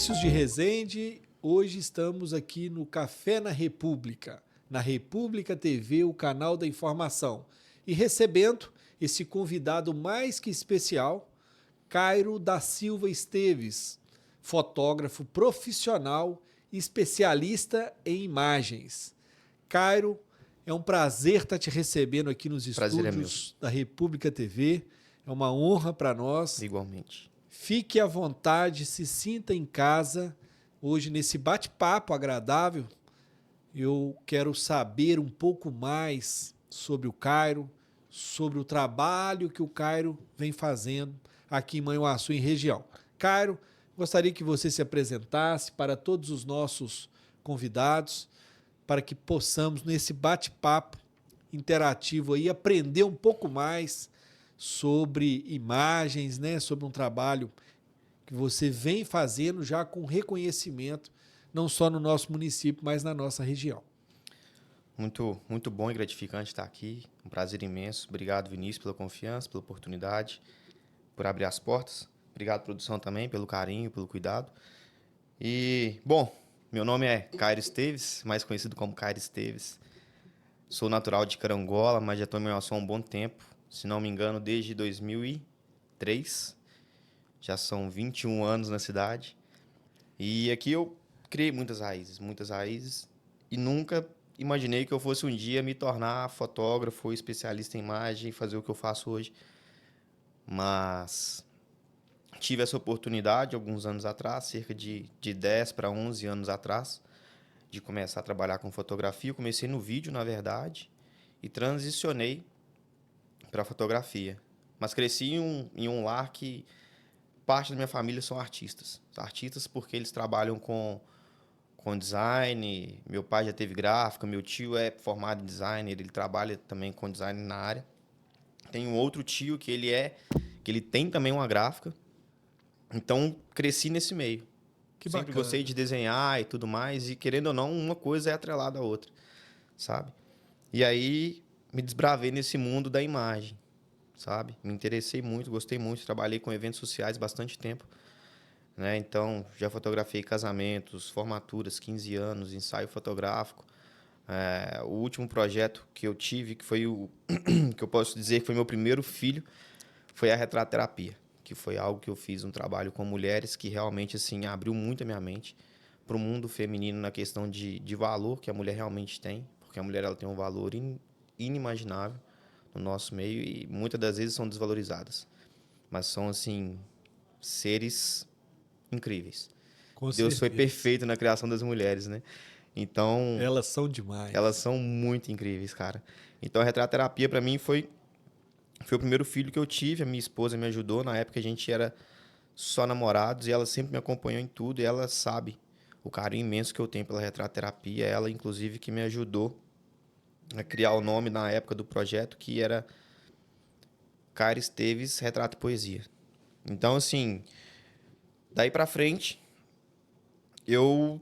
Vinícius de Rezende, hoje estamos aqui no Café na República TV, o canal da informação, e recebendo esse convidado mais que especial, Cairo da Silva Esteves, fotógrafo profissional e especialista em imagens. Cairo, é um prazer estar te recebendo aqui nos Prazer é meu. estúdios da República TV, é uma honra para nós. Igualmente. Fique à vontade, se sinta em casa. Hoje, nesse bate-papo agradável, eu quero saber um pouco mais sobre o Cairo, sobre o trabalho que o Cairo vem fazendo aqui em Manhuaçu, em região. Cairo, gostaria que você se apresentasse para todos os nossos convidados, para que possamos, nesse bate-papo interativo aí, aprender um pouco mais sobre imagens, né, sobre um trabalho que você vem fazendo já com reconhecimento, não só no nosso município, mas na nossa região. Muito bom e gratificante estar aqui. Um prazer imenso. Obrigado, Vinícius, pela confiança, pela oportunidade, por abrir as portas. Obrigado, produção, também, pelo carinho, pelo cuidado. E, bom, meu nome é Cairo Esteves, mais conhecido como Cairo Esteves. Sou natural de Carangola, mas já estou em Manhuaçu há um bom tempo. Se não me engano, desde 2003. Já são 21 anos na cidade. E aqui eu criei muitas raízes, e nunca imaginei que eu fosse um dia me tornar fotógrafo, especialista em imagem, fazer o que eu faço hoje. Mas tive essa oportunidade alguns anos atrás, cerca de 10 para 11 anos atrás, de começar a trabalhar com fotografia. Eu comecei no vídeo, na verdade, e transicionei para fotografia. Mas cresci em um lar que parte da minha família são artistas. Artistas porque eles trabalham com design. Meu pai já teve gráfica, meu tio é formado em designer, ele trabalha também com design na área. Tem um outro tio que ele tem também uma gráfica. Então, cresci nesse meio. Que Sempre bacana. gostei de desenhar e tudo mais, e querendo ou não, uma coisa é atrelada à outra, sabe? E aí, me desbravei nesse mundo da imagem, sabe? Me interessei muito, gostei muito, trabalhei com eventos sociais bastante tempo, né? Então, já fotografei casamentos, formaturas, 15 anos, ensaio fotográfico. O último projeto que eu tive, que foi que eu posso dizer que foi meu primeiro filho, foi a retratoterapia, que foi algo que eu fiz, um trabalho com mulheres que realmente assim abriu muito a minha mente para o mundo feminino na questão de valor que a mulher realmente tem, porque a mulher ela tem um valor inimaginável no nosso meio e muitas das vezes são desvalorizadas, mas são assim seres incríveis. Com Deus foi certeza. perfeito na criação das mulheres, né? Então, Elas são demais. elas são muito incríveis, cara. Então, a retratoterapia para mim foi o primeiro filho que eu tive. A minha esposa me ajudou. Na época a gente era só namorados e ela sempre me acompanhou em tudo. E ela sabe o carinho imenso que eu tenho pela retratoterapia. Ela, inclusive, que me ajudou a criar o nome na época do projeto, que era Cairo Esteves Retrato e Poesia. Então, assim, daí pra frente, eu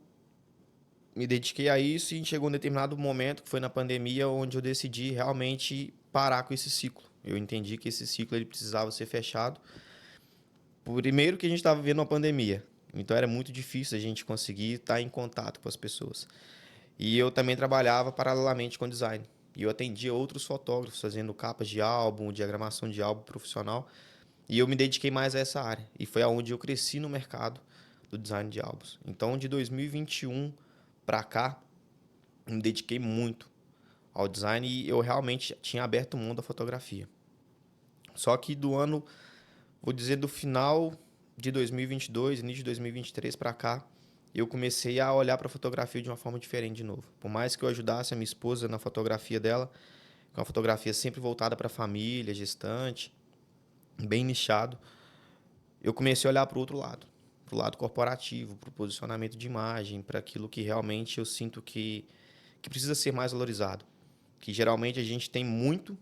me dediquei a isso e chegou um determinado momento, que foi na pandemia, onde eu decidi realmente parar com esse ciclo. Eu entendi que esse ciclo ele precisava ser fechado. Primeiro que a gente estava vivendo uma pandemia, então era muito difícil a gente conseguir estar em contato com as pessoas. E eu também trabalhava paralelamente com design. E eu atendia outros fotógrafos fazendo capas de álbum, diagramação de álbum profissional. E eu me dediquei mais a essa área. E foi aonde eu cresci no mercado do design de álbuns. Então, de 2021 para cá, me dediquei muito ao design e eu realmente tinha aberto o mundo da fotografia. Só que do ano, vou dizer do final de 2022, início de 2023 para cá, eu comecei a olhar para a fotografia de uma forma diferente de novo. Por mais que eu ajudasse a minha esposa na fotografia dela, com uma fotografia sempre voltada para a família, gestante, bem nichado, eu comecei a olhar para o outro lado, para o lado corporativo, para o posicionamento de imagem, para aquilo que realmente eu sinto que precisa ser mais valorizado. Que geralmente a gente tem muito,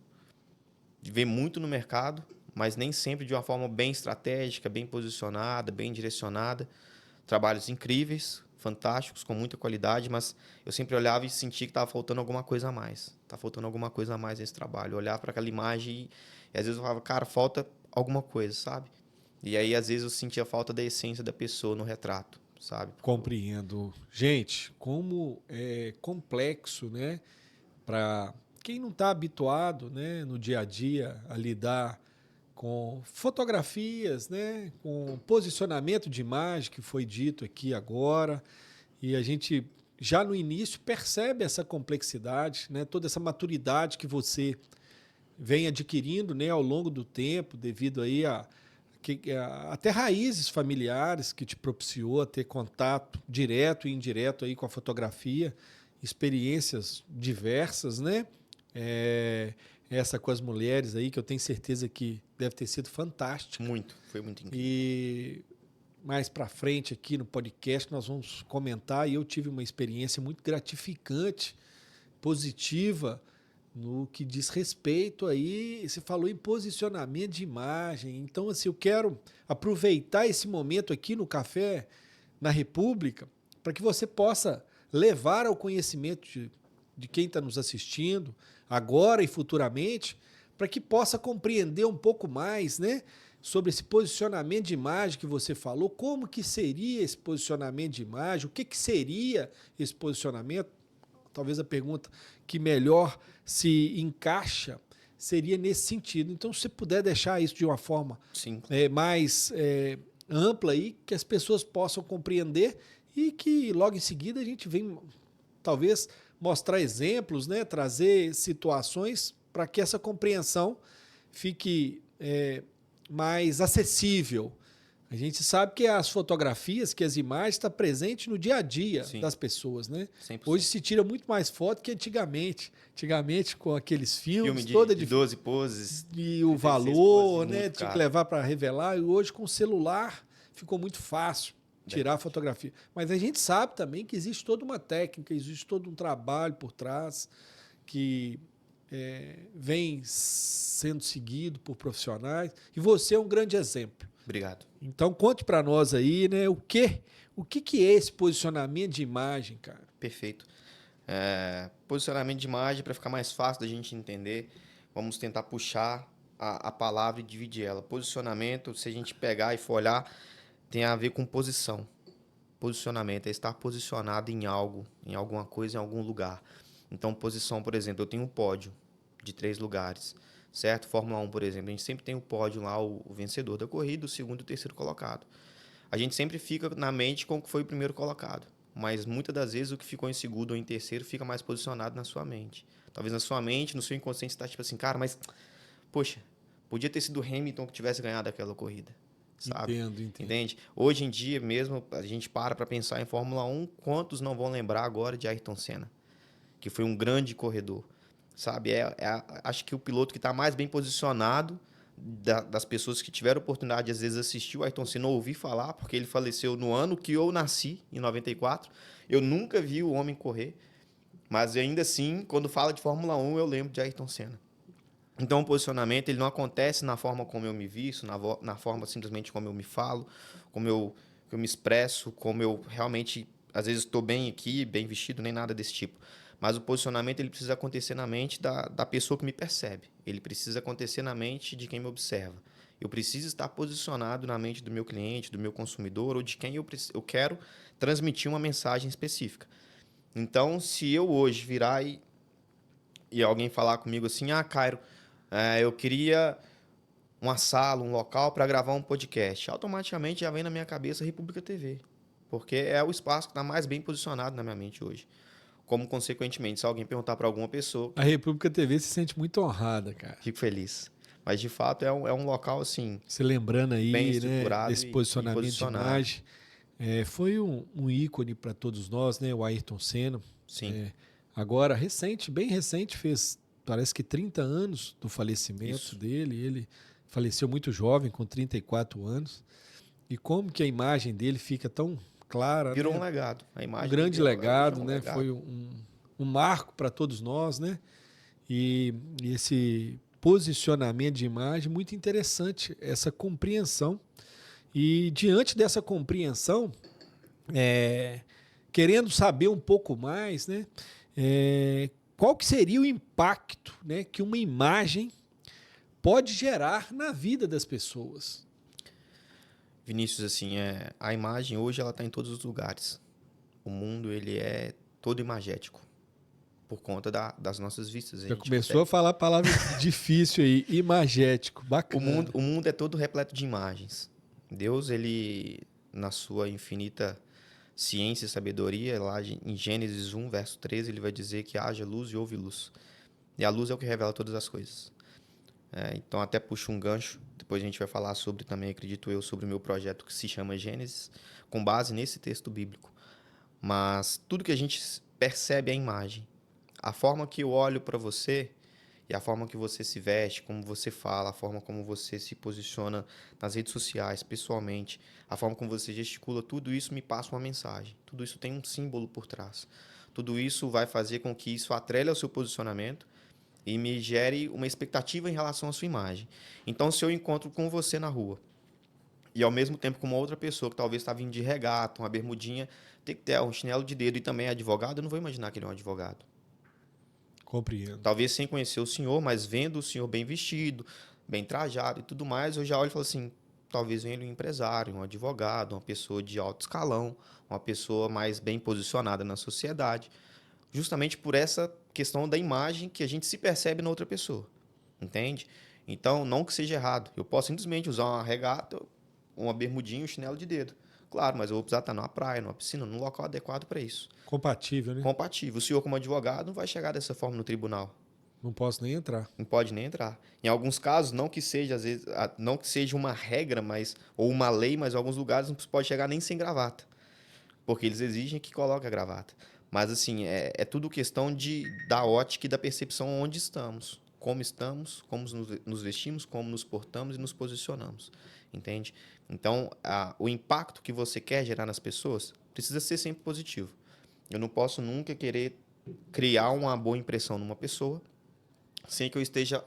vê muito no mercado, mas nem sempre de uma forma bem estratégica, bem posicionada, bem direcionada. Trabalhos incríveis, fantásticos, com muita qualidade, mas eu sempre olhava e sentia que estava faltando alguma coisa a mais. Está faltando alguma coisa a mais nesse trabalho. Olhar para aquela imagem e às vezes eu falava, cara, falta alguma coisa, sabe? E aí às vezes eu sentia falta da essência da pessoa no retrato, sabe? Compreendo. Gente, como é complexo, né? Para quem não está habituado, né, no dia a dia a lidar com fotografias, né, com posicionamento de imagem, que foi dito aqui agora, e a gente já no início percebe essa complexidade, né, toda essa maturidade que você vem adquirindo, né, ao longo do tempo, devido aí até raízes familiares que te propiciou a ter contato direto e indireto aí com a fotografia, experiências diversas, né? Essa com as mulheres aí, que eu tenho certeza que deve ter sido fantástica. Foi muito incrível. E mais para frente aqui no podcast nós vamos comentar, e eu tive uma experiência muito gratificante, positiva, no que diz respeito aí, você falou em posicionamento de imagem. Então, assim, eu quero aproveitar esse momento aqui no Café na República para que você possa levar ao conhecimento de quem está nos assistindo, agora e futuramente, para que possa compreender um pouco mais, né, sobre esse posicionamento de imagem que você falou, como que seria esse posicionamento de imagem, o que seria esse posicionamento. Talvez a pergunta que melhor se encaixa seria nesse sentido. Então, se você puder deixar isso de uma forma mais ampla aí, que as pessoas possam compreender, e que logo em seguida a gente vem, talvez, mostrar exemplos, né, trazer situações para que essa compreensão fique mais acessível. A gente sabe que as fotografias, que as imagens estão presentes no dia a dia das pessoas, né? 100%. Hoje se tira muito mais foto que antigamente. Antigamente, com aqueles filmes, de 12 poses. E o valor, poses, né? Tinha que levar para revelar. E hoje, com o celular, ficou muito fácil tirar a fotografia. Mas a gente sabe também que existe toda uma técnica, existe todo um trabalho por trás que vem sendo seguido por profissionais. E você é um grande exemplo. Obrigado. Então, conte para nós aí, né, o que é esse posicionamento de imagem, cara? Perfeito. Posicionamento de imagem, para ficar mais fácil da gente entender, vamos tentar puxar a palavra e dividir ela. Posicionamento, se a gente pegar e for olhar, tem a ver com posição. Posicionamento é estar posicionado em algo, em alguma coisa, em algum lugar. Então, posição, por exemplo, eu tenho um pódio de 3 lugares. Certo? Fórmula 1, por exemplo, a gente sempre tem o pódio lá, o vencedor da corrida, o segundo e o terceiro colocado. A gente sempre fica na mente com o que foi o primeiro colocado, mas muitas das vezes o que ficou em segundo ou em terceiro fica mais posicionado na sua mente. Talvez na sua mente, no seu inconsciente, você está tipo assim, cara, mas, poxa, podia ter sido o Hamilton que tivesse ganhado aquela corrida. Sabe? Entende? Hoje em dia mesmo, a gente para pensar em Fórmula 1, quantos não vão lembrar agora de Ayrton Senna, que foi um grande corredor. Sabe? Acho que o piloto que está mais bem posicionado das pessoas que tiveram oportunidade, às vezes, assistir o Ayrton Senna, ouvi falar, porque ele faleceu no ano que eu nasci, em 94. Eu nunca vi o homem correr, mas ainda assim, quando fala de Fórmula 1, eu lembro de Ayrton Senna. Então, o posicionamento ele não acontece na forma como eu me visto, na forma simplesmente como eu me falo, como eu me expresso, como eu realmente, às vezes, estou bem aqui, bem vestido, nem nada desse tipo. Mas o posicionamento ele precisa acontecer na mente da pessoa que me percebe. Ele precisa acontecer na mente de quem me observa. Eu preciso estar posicionado na mente do meu cliente, do meu consumidor ou de quem eu quero transmitir uma mensagem específica. Então, se eu hoje virar e alguém falar comigo assim, Cairo, eu queria uma sala, um local para gravar um podcast, automaticamente já vem na minha cabeça República TV, porque é o espaço que está mais bem posicionado na minha mente hoje. Como, consequentemente, se alguém perguntar para alguma pessoa... A República TV se sente muito honrada, cara. Fico feliz. Mas, de fato, é um local, assim... Você lembrando aí, bem estruturado, né, desse posicionamento de imagem. Foi um ícone para todos nós, né? O Ayrton Senna. Sim. Agora, bem recente, fez, parece que 30 anos do falecimento dele. Ele faleceu muito jovem, com 34 anos. E como que a imagem dele fica tão... clara, virou, né? Um legado. A imagem um grande legado, né? Legado. Foi um marco para todos nós, né? E esse posicionamento de imagem, muito interessante, essa compreensão. E diante dessa compreensão, querendo saber um pouco mais, né? Qual que seria o impacto, né, que uma imagem pode gerar na vida das pessoas? Vinícius, assim, a imagem hoje ela está em todos os lugares. O mundo ele é todo imagético por conta das nossas vistas. A Já gente começou a consegue. falar a palavra difícil aí, imagético, O mundo, bacana. o mundo é todo repleto de imagens. Deus, ele, na sua infinita ciência e sabedoria, lá em Gênesis 1, verso 13, ele vai dizer que haja luz e houve luz. E a luz é o que revela todas as coisas. Então, até puxo um gancho. Depois a gente vai falar sobre também, acredito eu, sobre o meu projeto que se chama Gênesis, com base nesse texto bíblico. Mas tudo que a gente percebe é a imagem. A forma que eu olho para você e a forma que você se veste, como você fala, a forma como você se posiciona nas redes sociais, pessoalmente, a forma como você gesticula, tudo isso me passa uma mensagem. Tudo isso tem um símbolo por trás. Tudo isso vai fazer com que isso atrele ao seu posicionamento e me gere uma expectativa em relação à sua imagem. Então, se eu encontro com você na rua e ao mesmo tempo com uma outra pessoa que talvez está vindo de regata, uma bermudinha, tem que ter um chinelo de dedo e também é advogado, eu não vou imaginar que ele é um advogado. Compreendo. Talvez sem conhecer o senhor, mas vendo o senhor bem vestido, bem trajado e tudo mais, eu já olho e falo assim, talvez venha ele um empresário, um advogado, uma pessoa de alto escalão, uma pessoa mais bem posicionada na sociedade, justamente por essa questão da imagem que a gente se percebe na outra pessoa, entende? Então, não que seja errado, eu posso simplesmente usar uma regata, uma bermudinha, um chinelo de dedo. Claro, mas eu vou precisar estar numa praia, numa piscina, num local adequado para isso. Compatível, né? Compatível. O senhor, como advogado, não vai chegar dessa forma no tribunal. Não posso nem entrar. Não pode nem entrar. Em alguns casos, não que seja, às vezes, não que seja uma regra, mas, ou uma lei, mas em alguns lugares não pode chegar nem sem gravata. Porque eles exigem que coloque a gravata. Mas, assim, é tudo questão da ótica e da percepção onde estamos. Como nos vestimos, como nos portamos e nos posicionamos. Entende? Então, o impacto que você quer gerar nas pessoas precisa ser sempre positivo. Eu não posso nunca querer criar uma boa impressão numa pessoa sem que eu esteja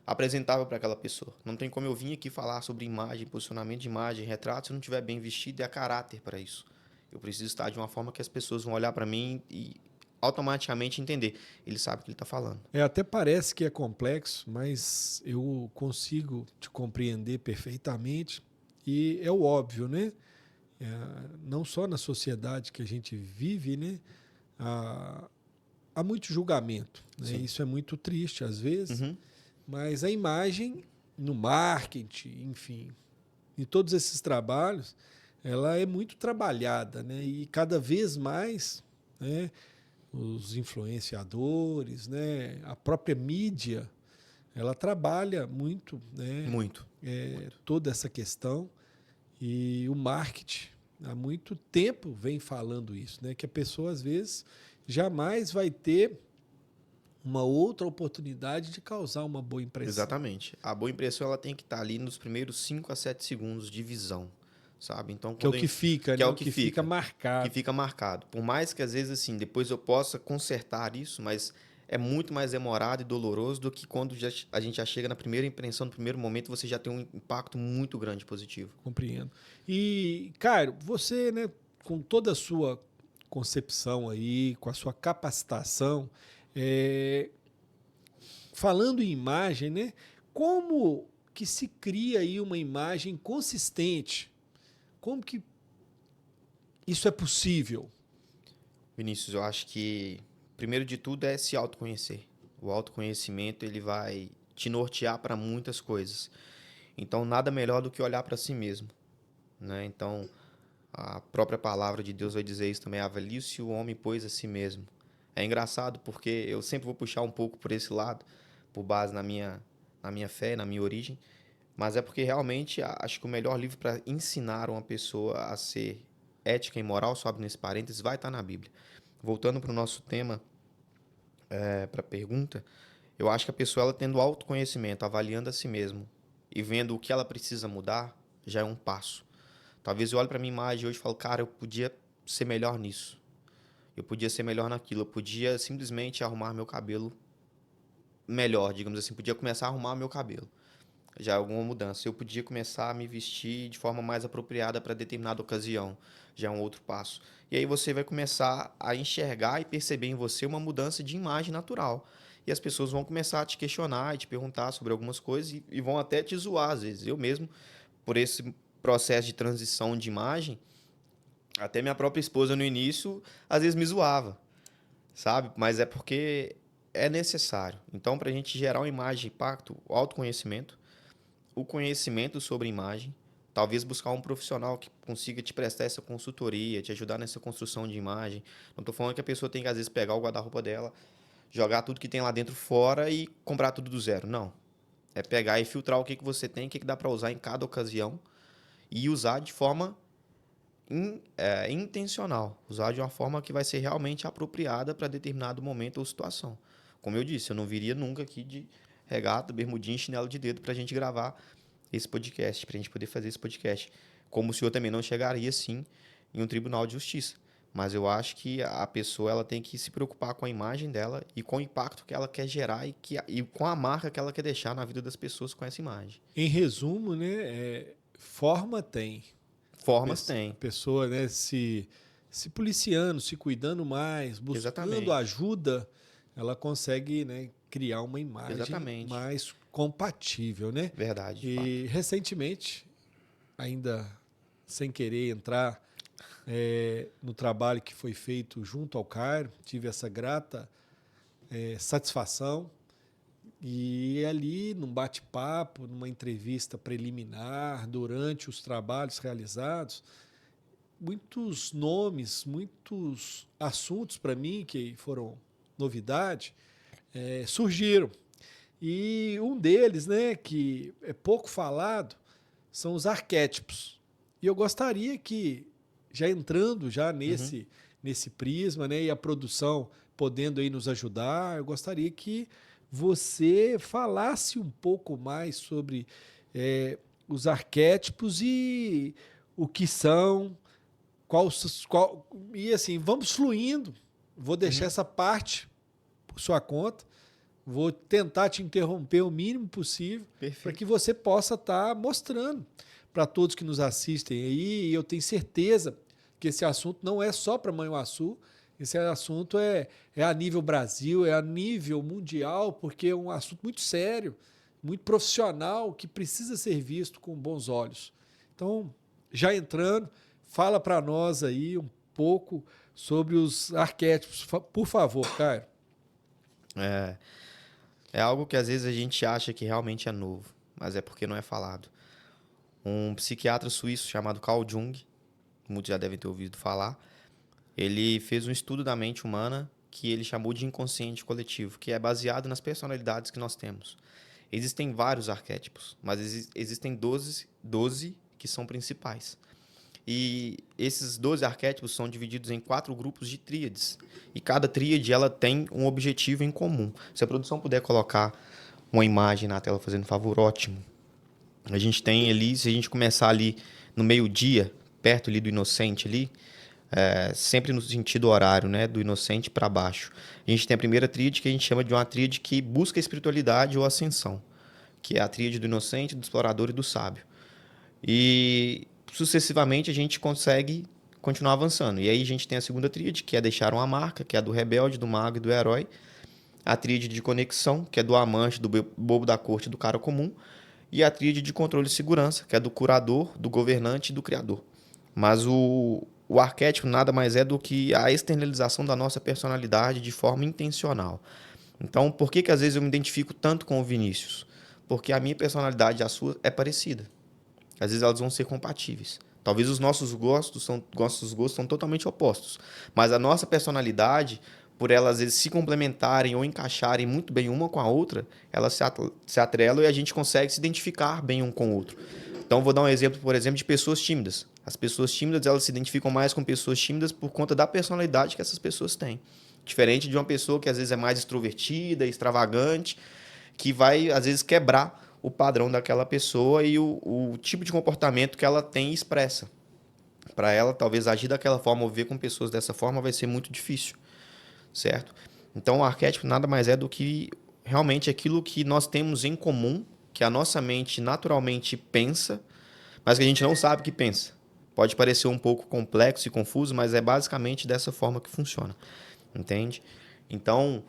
apresentável para aquela pessoa. Não tem como eu vir aqui falar sobre imagem, posicionamento de imagem, retrato, se eu não estiver bem vestido e a caráter para isso. Eu preciso estar de uma forma que as pessoas vão olhar para mim e automaticamente entender. Ele sabe o que ele está falando. Até parece que é complexo, mas eu consigo te compreender perfeitamente. E é o óbvio, né? Não só na sociedade que a gente vive, né? Há muito julgamento. Né? Isso é muito triste às vezes, mas a imagem no marketing, enfim, em todos esses trabalhos, ela é muito trabalhada, né? E cada vez mais, né, os influenciadores, né, a própria mídia, ela trabalha muito, né, Muito. toda essa questão. E o marketing, há muito tempo vem falando isso, né, que a pessoa, às vezes, jamais vai ter uma outra oportunidade de causar uma boa impressão. Exatamente. A boa impressão ela tem que estar ali nos primeiros 5 a 7 segundos de visão, sabe? Então, Que é o que fica, que né? é o que fica marcado. Que fica marcado. Por mais que às vezes assim, depois eu possa consertar isso, mas é muito mais demorado e doloroso do que quando a gente já chega na primeira impressão, no primeiro momento, você já tem um impacto muito grande positivo. Compreendo. E, Cairo, você, né, com toda a sua concepção aí, com a sua capacitação, falando em imagem, né, como que se cria aí uma imagem consistente? Como que isso é possível? Vinícius, eu acho que primeiro de tudo é se autoconhecer. O autoconhecimento ele vai te nortear para muitas coisas. Então, nada melhor do que olhar para si mesmo, né? Então, a própria palavra de Deus vai dizer isso também, avalie-se o homem, pois a si mesmo. É engraçado porque eu sempre vou puxar um pouco por esse lado, por base na minha fé, na minha origem, mas é porque realmente acho que o melhor livro para ensinar uma pessoa a ser ética e moral, só abre nesse parênteses, vai estar na Bíblia. Voltando para o nosso tema, para a pergunta, eu acho que a pessoa ela tendo autoconhecimento, avaliando a si mesmo e vendo o que ela precisa mudar, já é um passo. Talvez eu olhe para minha imagem hoje e falo, cara, eu podia ser melhor nisso. Eu podia ser melhor naquilo. Eu podia simplesmente arrumar meu cabelo melhor, digamos assim. Podia começar a arrumar meu cabelo. Já é alguma mudança. Eu podia começar a me vestir de forma mais apropriada para determinada ocasião. Já é um outro passo. E aí você vai começar a enxergar e perceber em você uma mudança de imagem natural. E as pessoas vão começar a te questionar e te perguntar sobre algumas coisas e vão até te zoar às vezes. Eu mesmo, por esse processo de transição de imagem, até minha própria esposa no início, às vezes me zoava, sabe? Mas é porque é necessário. Então, para a gente gerar uma imagem de impacto, o autoconhecimento, o conhecimento sobre imagem, talvez buscar um profissional que consiga te prestar essa consultoria, te ajudar nessa construção de imagem. Não estou falando que a pessoa tem que, às vezes, pegar o guarda-roupa dela, jogar tudo que tem lá dentro fora e comprar tudo do zero. Não. É pegar e filtrar o que você tem, o que dá para usar em cada ocasião e usar de forma intencional. Usar de uma forma que vai ser realmente apropriada para determinado momento ou situação. Como eu disse, eu não viria nunca aqui de regata, bermudinha e chinelo de dedo para a gente gravar esse podcast, para a gente poder fazer esse podcast. Como o senhor também não chegaria, sim, em um tribunal de justiça. Mas eu acho que a pessoa ela tem que se preocupar com a imagem dela e com o impacto que ela quer gerar e com a marca que ela quer deixar na vida das pessoas com essa imagem. Em resumo, né, forma tem. Formas tem. A pessoa, né, se policiando, se cuidando mais, buscando Exatamente. ajuda, ela consegue, né, criar uma imagem Exatamente. mais compatível, né? Verdade. E recentemente, ainda sem querer entrar no trabalho que foi feito junto ao Cairo, tive essa grata satisfação. E ali, num bate-papo, numa entrevista preliminar, durante os trabalhos realizados, muitos nomes, muitos assuntos para mim que foram novidade, surgiram. E um deles, né, que é pouco falado, são os arquétipos. E eu gostaria que, já entrando já nesse prisma, né, e a produção podendo aí nos ajudar, eu gostaria que você falasse um pouco mais sobre os arquétipos e o que são, e assim, vamos fluindo. Vou deixar essa parte por sua conta. Vou tentar te interromper o mínimo possível para que você possa estar mostrando para todos que nos assistem aí. E eu tenho certeza que esse assunto não é só para Manhuaçu, esse assunto é a nível Brasil, é a nível mundial, porque é um assunto muito sério, muito profissional, que precisa ser visto com bons olhos. Então, já entrando, fala para nós aí um pouco sobre os arquétipos, por favor, Caio. É algo que às vezes a gente acha que realmente é novo, mas é porque não é falado. Um psiquiatra suíço chamado Carl Jung, muitos já devem ter ouvido falar, ele fez um estudo da mente humana que ele chamou de inconsciente coletivo, que é baseado nas personalidades que nós temos. Existem vários arquétipos, mas existem 12 que são principais. E esses 12 arquétipos são divididos em 4 grupos de tríades. E cada tríade ela tem um objetivo em comum. Se a produção puder colocar uma imagem na tela, fazendo um favor, ótimo. A gente tem ali, se a gente começar ali no meio-dia, perto ali do inocente ali, sempre no sentido horário, né, do inocente para baixo. A gente tem a primeira tríade que a gente chama de uma tríade que busca a espiritualidade ou ascensão, que é a tríade do inocente, do explorador e do sábio. E sucessivamente a gente consegue continuar avançando. E aí a gente tem a segunda tríade, que é deixar uma marca, que é a do rebelde, do mago e do herói. A tríade de conexão, que é do amante, do bobo da corte e do cara comum. E a tríade de controle e segurança, que é do curador, do governante e do criador. Mas o arquétipo nada mais é do que a externalização da nossa personalidade de forma intencional. Então, por que às vezes eu me identifico tanto com o Vinícius? Porque a minha personalidade e a sua é parecida. Às vezes elas vão ser compatíveis. Talvez os nossos gostos são totalmente opostos. Mas a nossa personalidade, por elas às vezes se complementarem ou encaixarem muito bem uma com a outra, elas se atrelam e a gente consegue se identificar bem um com o outro. Então, vou dar um exemplo, por exemplo, de pessoas tímidas. As pessoas tímidas, elas se identificam mais com pessoas tímidas por conta da personalidade que essas pessoas têm. Diferente de uma pessoa que às vezes é mais extrovertida, extravagante, que vai, às vezes, quebrar o padrão daquela pessoa e o tipo de comportamento que ela tem e expressa. Para ela, talvez agir daquela forma ou ver com pessoas dessa forma vai ser muito difícil, certo? Então, o arquétipo nada mais é do que realmente aquilo que nós temos em comum, que a nossa mente naturalmente pensa, mas que a gente não sabe que pensa. Pode parecer um pouco complexo e confuso, mas é basicamente dessa forma que funciona, entende? Então,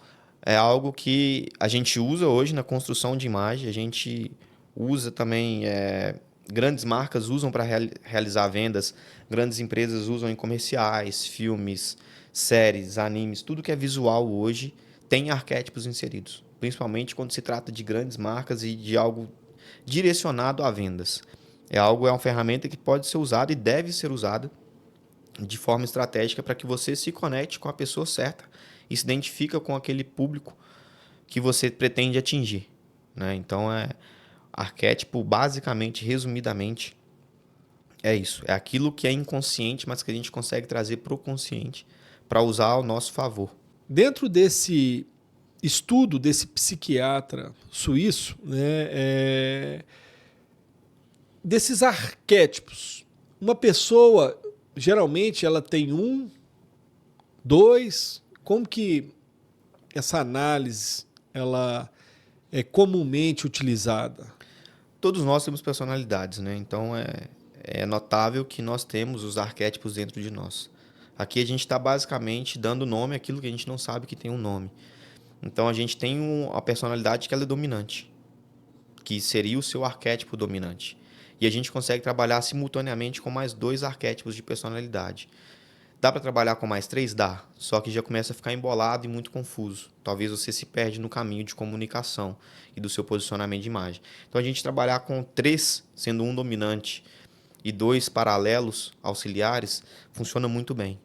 é algo que a gente usa hoje na construção de imagem, a gente usa também grandes marcas usam para realizar vendas, grandes empresas usam em comerciais, filmes, séries, animes, tudo que é visual hoje tem arquétipos inseridos, principalmente quando se trata de grandes marcas e de algo direcionado a vendas. É uma ferramenta que pode ser usada e deve ser usada de forma estratégica para que você se conecte com a pessoa certa e se identifica com aquele público que você pretende atingir, né? Então, arquétipo, basicamente, resumidamente, é isso. É aquilo que é inconsciente, mas que a gente consegue trazer para o consciente para usar ao nosso favor. Dentro desse estudo desse psiquiatra suíço, né, desses arquétipos, uma pessoa, geralmente, ela tem um, dois, como que essa análise ela é comumente utilizada? Todos nós temos personalidades, né? Então, é notável que nós temos os arquétipos dentro de nós. Aqui a gente está basicamente dando nome àquilo que a gente não sabe que tem um nome. Então, a gente tem a personalidade que ela é dominante, que seria o seu arquétipo dominante. E a gente consegue trabalhar simultaneamente com mais 2 arquétipos de personalidade. Dá para trabalhar com mais 3? Dá. Só que já começa a ficar embolado e muito confuso. Talvez você se perde no caminho de comunicação e do seu posicionamento de imagem. Então, a gente trabalhar com 3, sendo um dominante, e 2 paralelos auxiliares, funciona muito bem.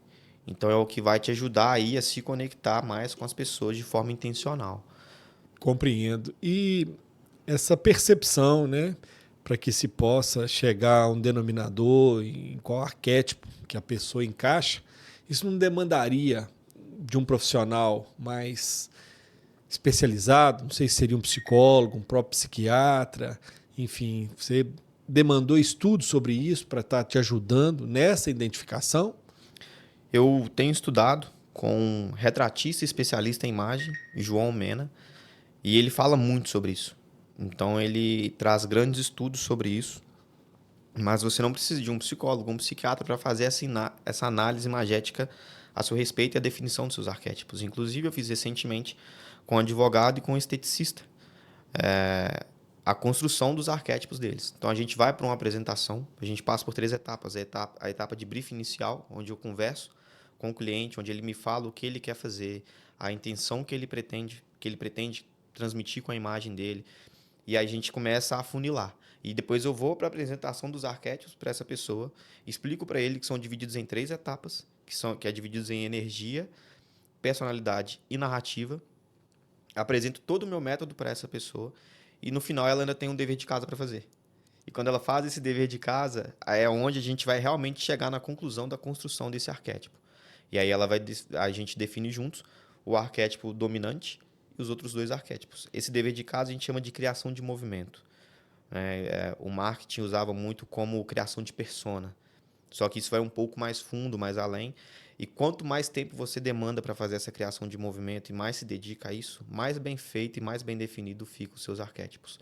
Então, é o que vai te ajudar aí a se conectar mais com as pessoas de forma intencional. Compreendo. E essa percepção, né, para que se possa chegar a um denominador, em qual arquétipo que a pessoa encaixa, isso não demandaria de um profissional mais especializado, não sei se seria um psicólogo, um próprio psiquiatra, enfim, você demandou estudos sobre isso para estar te ajudando nessa identificação? Eu tenho estudado com um retratista especialista em imagem, João Mena, e ele fala muito sobre isso. Então, ele traz grandes estudos sobre isso, mas você não precisa de um psicólogo, um psiquiatra para fazer essa análise imagética a seu respeito e a definição dos seus arquétipos. Inclusive, eu fiz recentemente com um advogado e com um esteticista a construção dos arquétipos deles. Então, a gente vai para uma apresentação, a gente passa por 3 etapas. A etapa de briefing inicial, onde eu converso com o cliente, onde ele me fala o que ele quer fazer, a intenção que ele pretende transmitir com a imagem dele. E aí a gente começa a afunilar. E depois eu vou para a apresentação dos arquétipos para essa pessoa, explico para ele que são divididos em 3 etapas, que é divididos em energia, personalidade e narrativa. Apresento todo o meu método para essa pessoa e no final ela ainda tem um dever de casa para fazer. E quando ela faz esse dever de casa, é onde a gente vai realmente chegar na conclusão da construção desse arquétipo. E aí a gente define juntos o arquétipo dominante e os outros 2 arquétipos. Esse dever de casa a gente chama de criação de movimento. O marketing usava muito como criação de persona. Só que isso vai um pouco mais fundo, mais além. E quanto mais tempo você demanda para fazer essa criação de movimento e mais se dedica a isso, mais bem feito e mais bem definido ficam os seus arquétipos.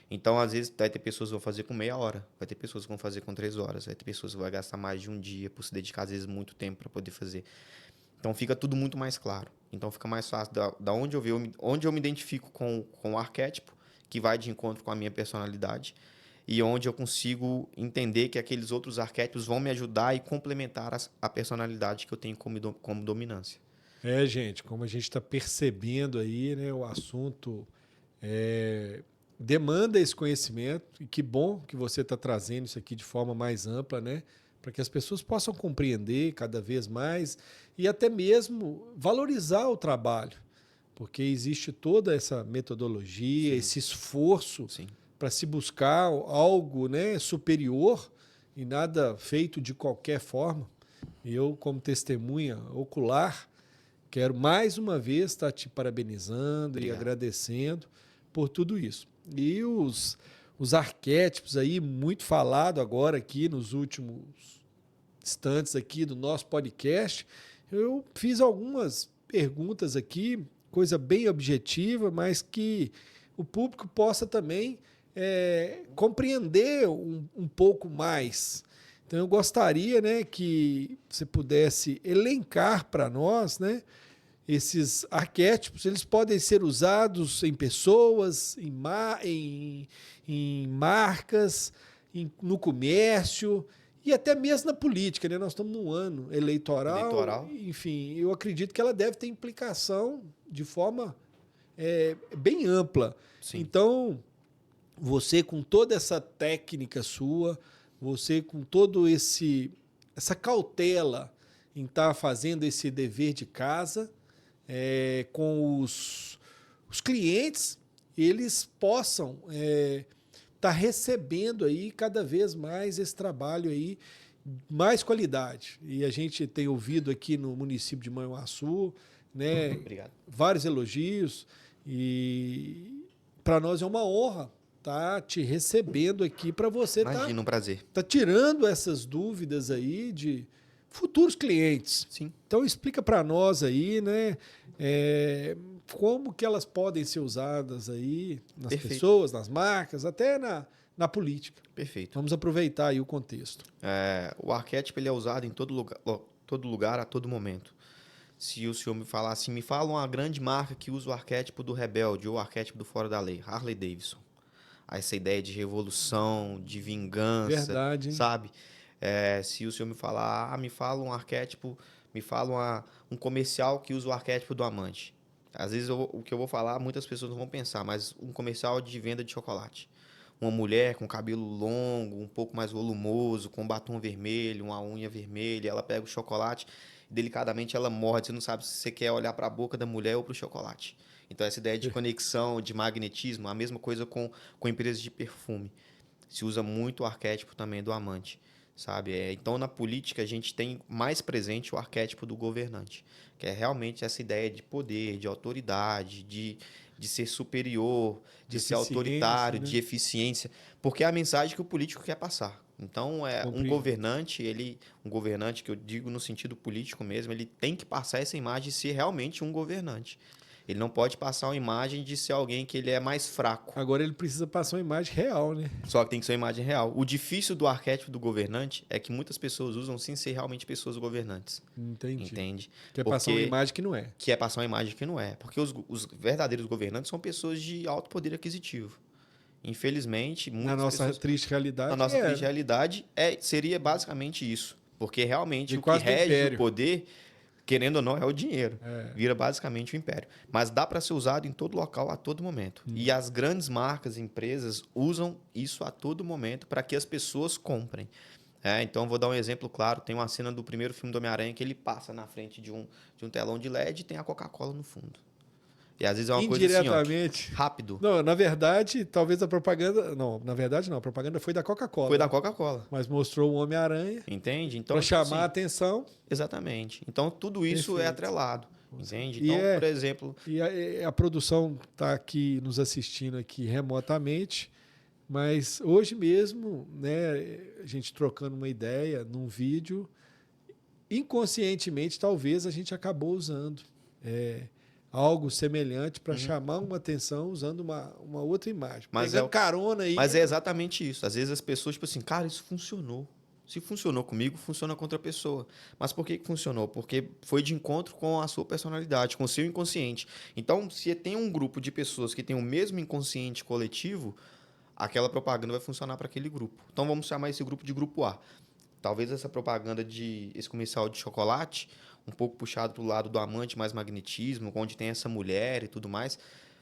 Então, às vezes, vai ter pessoas que vão fazer com meia hora, vai ter pessoas que vão fazer com 3 horas, vai ter pessoas que vão gastar mais de um dia por se dedicar, às vezes, muito tempo para poder fazer. Então, fica tudo muito mais claro. Então, fica mais fácil da onde eu me identifico com o arquétipo, que vai de encontro com a minha personalidade, e onde eu consigo entender que aqueles outros arquétipos vão me ajudar e complementar a personalidade que eu tenho como dominância. Gente, como a gente está percebendo aí, né, o assunto demanda esse conhecimento, e que bom que você está trazendo isso aqui de forma mais ampla, né, para que as pessoas possam compreender cada vez mais e até mesmo valorizar o trabalho, porque existe toda essa metodologia, esse esforço para se buscar algo, né, superior e nada feito de qualquer forma. Eu, como testemunha ocular, quero mais uma vez estar te parabenizando e agradecendo por tudo isso. E os arquétipos aí, muito falado agora aqui nos últimos instantes aqui do nosso podcast, eu fiz algumas perguntas aqui, coisa bem objetiva, mas que o público possa também compreender um pouco mais. Então eu gostaria, né, que você pudesse elencar para nós, né, esses arquétipos. Eles podem ser usados em pessoas, em marcas, no comércio e até mesmo na política, né? Nós estamos num ano eleitoral. Enfim, eu acredito que ela deve ter implicação de forma bem ampla. Sim. Então, você com toda essa técnica sua, você com todo essa cautela em estar fazendo esse dever de casa, com os clientes, eles possam estar recebendo aí cada vez mais esse trabalho aí, mais qualidade. E a gente tem ouvido aqui no município de Manhuaçu, né, vários elogios, e para nós é uma honra estar te recebendo aqui para você um prazer. Tá tirando essas dúvidas aí de futuros clientes. Sim. Então explica para nós aí, né, como que elas podem ser usadas aí nas pessoas, nas marcas, até na política. Perfeito. Vamos aproveitar aí o contexto. O arquétipo ele é usado em todo lugar, a todo momento. Se o senhor me falar assim, me fala uma grande marca que usa o arquétipo do rebelde ou o arquétipo do fora da lei, Harley Davidson. Essa ideia de revolução, de vingança, verdade, hein? sabe? Se o senhor me falar, me fala um arquétipo, me fala um comercial que usa o arquétipo do amante. Às vezes o que eu vou falar, muitas pessoas não vão pensar, mas um comercial de venda de chocolate. Uma mulher com cabelo longo, um pouco mais volumoso, com batom vermelho, uma unha vermelha, ela pega o chocolate e delicadamente ela morde, você não sabe se você quer olhar para a boca da mulher ou para o chocolate. Então, essa ideia de conexão, de magnetismo, a mesma coisa com empresas de perfume. Se usa muito o arquétipo também do amante, sabe? Então, na política, a gente tem mais presente o arquétipo do governante, que é realmente essa ideia de poder, de autoridade, de ser superior, de ser autoritário, né? De eficiência, porque é a mensagem que o político quer passar. Então, um governante que eu digo no sentido político mesmo, ele tem que passar essa imagem de ser realmente um governante. Ele não pode passar uma imagem de ser alguém que ele é mais fraco. Agora ele precisa passar uma imagem real, né? Só que tem que ser uma imagem real. O difícil do arquétipo do governante é que muitas pessoas usam sem ser realmente pessoas governantes. Entendi. Entende? Quer passar uma imagem que não é. Que é passar uma imagem que não é. Porque os verdadeiros governantes são pessoas de alto poder aquisitivo. Infelizmente, muitas na nossa triste realidade. Na nossa triste realidade, seria basicamente isso. Porque realmente o que rege o poder, querendo ou não, é o dinheiro. Vira basicamente o império. Mas dá para ser usado em todo local, a todo momento. E as grandes marcas, empresas, usam isso a todo momento para que as pessoas comprem. Então, vou dar um exemplo claro. Tem uma cena do primeiro filme do Homem-Aranha que ele passa na frente de um telão de LED e tem a Coca-Cola no fundo. E às vezes é uma coisa assim, rápido. Não, na verdade, talvez a propaganda... Não, na verdade não. A propaganda foi da Coca-Cola. Foi da Coca-Cola. Mas mostrou o Homem-Aranha. Entende? Então, para chamar a atenção. Exatamente. Então, tudo isso é atrelado. Entende? Então, por exemplo... E a produção está aqui nos assistindo aqui remotamente, mas hoje mesmo, né, a gente trocando uma ideia num vídeo, inconscientemente, talvez a gente acabou usando algo semelhante para chamar uma atenção usando uma outra imagem. Mas carona aí. Mas é exatamente isso. Às vezes as pessoas, tipo assim, cara, isso funcionou. Se funcionou comigo, funciona com outra pessoa. Mas por que funcionou? Porque foi de encontro com a sua personalidade, com o seu inconsciente. Então, se tem um grupo de pessoas que tem o mesmo inconsciente coletivo, aquela propaganda vai funcionar para aquele grupo. Então, vamos chamar esse grupo de grupo A. Talvez essa propaganda esse comercial de chocolate, um pouco puxado para o lado do amante, mais magnetismo, onde tem essa mulher e tudo mais,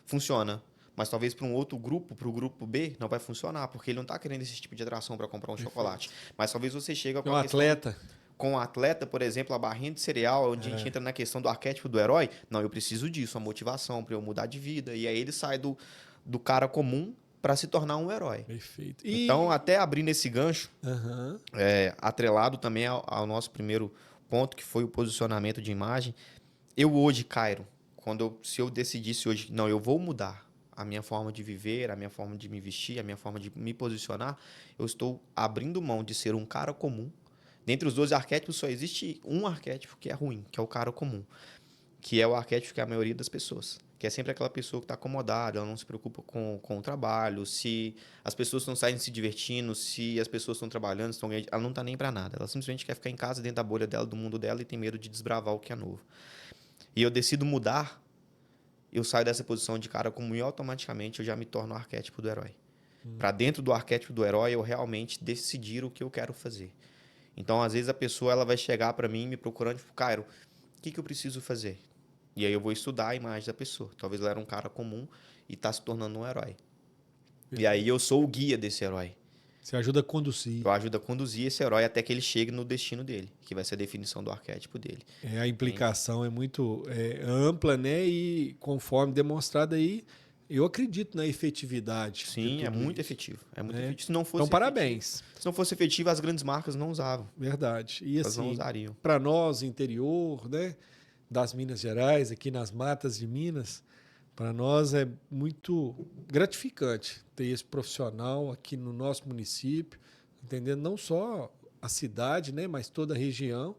funciona. Mas talvez para um outro grupo, para o grupo B, não vai funcionar, porque ele não está querendo esse tipo de atração para comprar um chocolate. Mas talvez você chega com um atleta. Com um atleta, por exemplo, a barrinha de cereal, onde a gente entra na questão do arquétipo do herói. Não, eu preciso disso, a motivação para eu mudar de vida. E aí ele sai do cara comum para se tornar um herói. Perfeito. Então, até abrindo esse gancho, atrelado também ao nosso primeiro ponto, que foi o posicionamento de imagem, eu hoje, Cairo, se eu decidisse hoje, não, eu vou mudar a minha forma de viver, a minha forma de me vestir, a minha forma de me posicionar, eu estou abrindo mão de ser um cara comum. Dentre os 12 arquétipos, só existe um arquétipo que é ruim, que é o cara comum, que é o arquétipo que é a maioria das pessoas, que é sempre aquela pessoa que está acomodada, ela não se preocupa com o trabalho, se as pessoas estão saindo se divertindo, se as pessoas estão trabalhando, ela não está nem para nada. Ela simplesmente quer ficar em casa, dentro da bolha dela, do mundo dela, e tem medo de desbravar o que é novo. E eu decido mudar, eu saio dessa posição de cara comum e automaticamente eu já me torno o arquétipo do herói. Para dentro do arquétipo do herói, eu realmente decidir o que eu quero fazer. Então, às vezes, a pessoa ela vai chegar para mim me procurando, tipo, Cairo, o que eu preciso fazer? E aí eu vou estudar a imagem da pessoa. Talvez ela era um cara comum e está se tornando um herói. E aí eu sou o guia desse herói. Você ajuda a conduzir. Eu ajudo a conduzir esse herói até que ele chegue no destino dele, que vai ser a definição do arquétipo dele. A implicação é muito ampla, né? E conforme demonstrado aí, eu acredito na efetividade. Sim, é muito efetivo. É muito efetivo. Se não fosse então, parabéns. Efetivo, se não fosse efetivo, as grandes marcas não usavam. Verdade. E elas não assim, usariam. para nós, interior, né? Das Minas Gerais, aqui nas matas de Minas, para nós é muito gratificante ter esse profissional aqui no nosso município, entendendo não só a cidade, né, mas toda a região,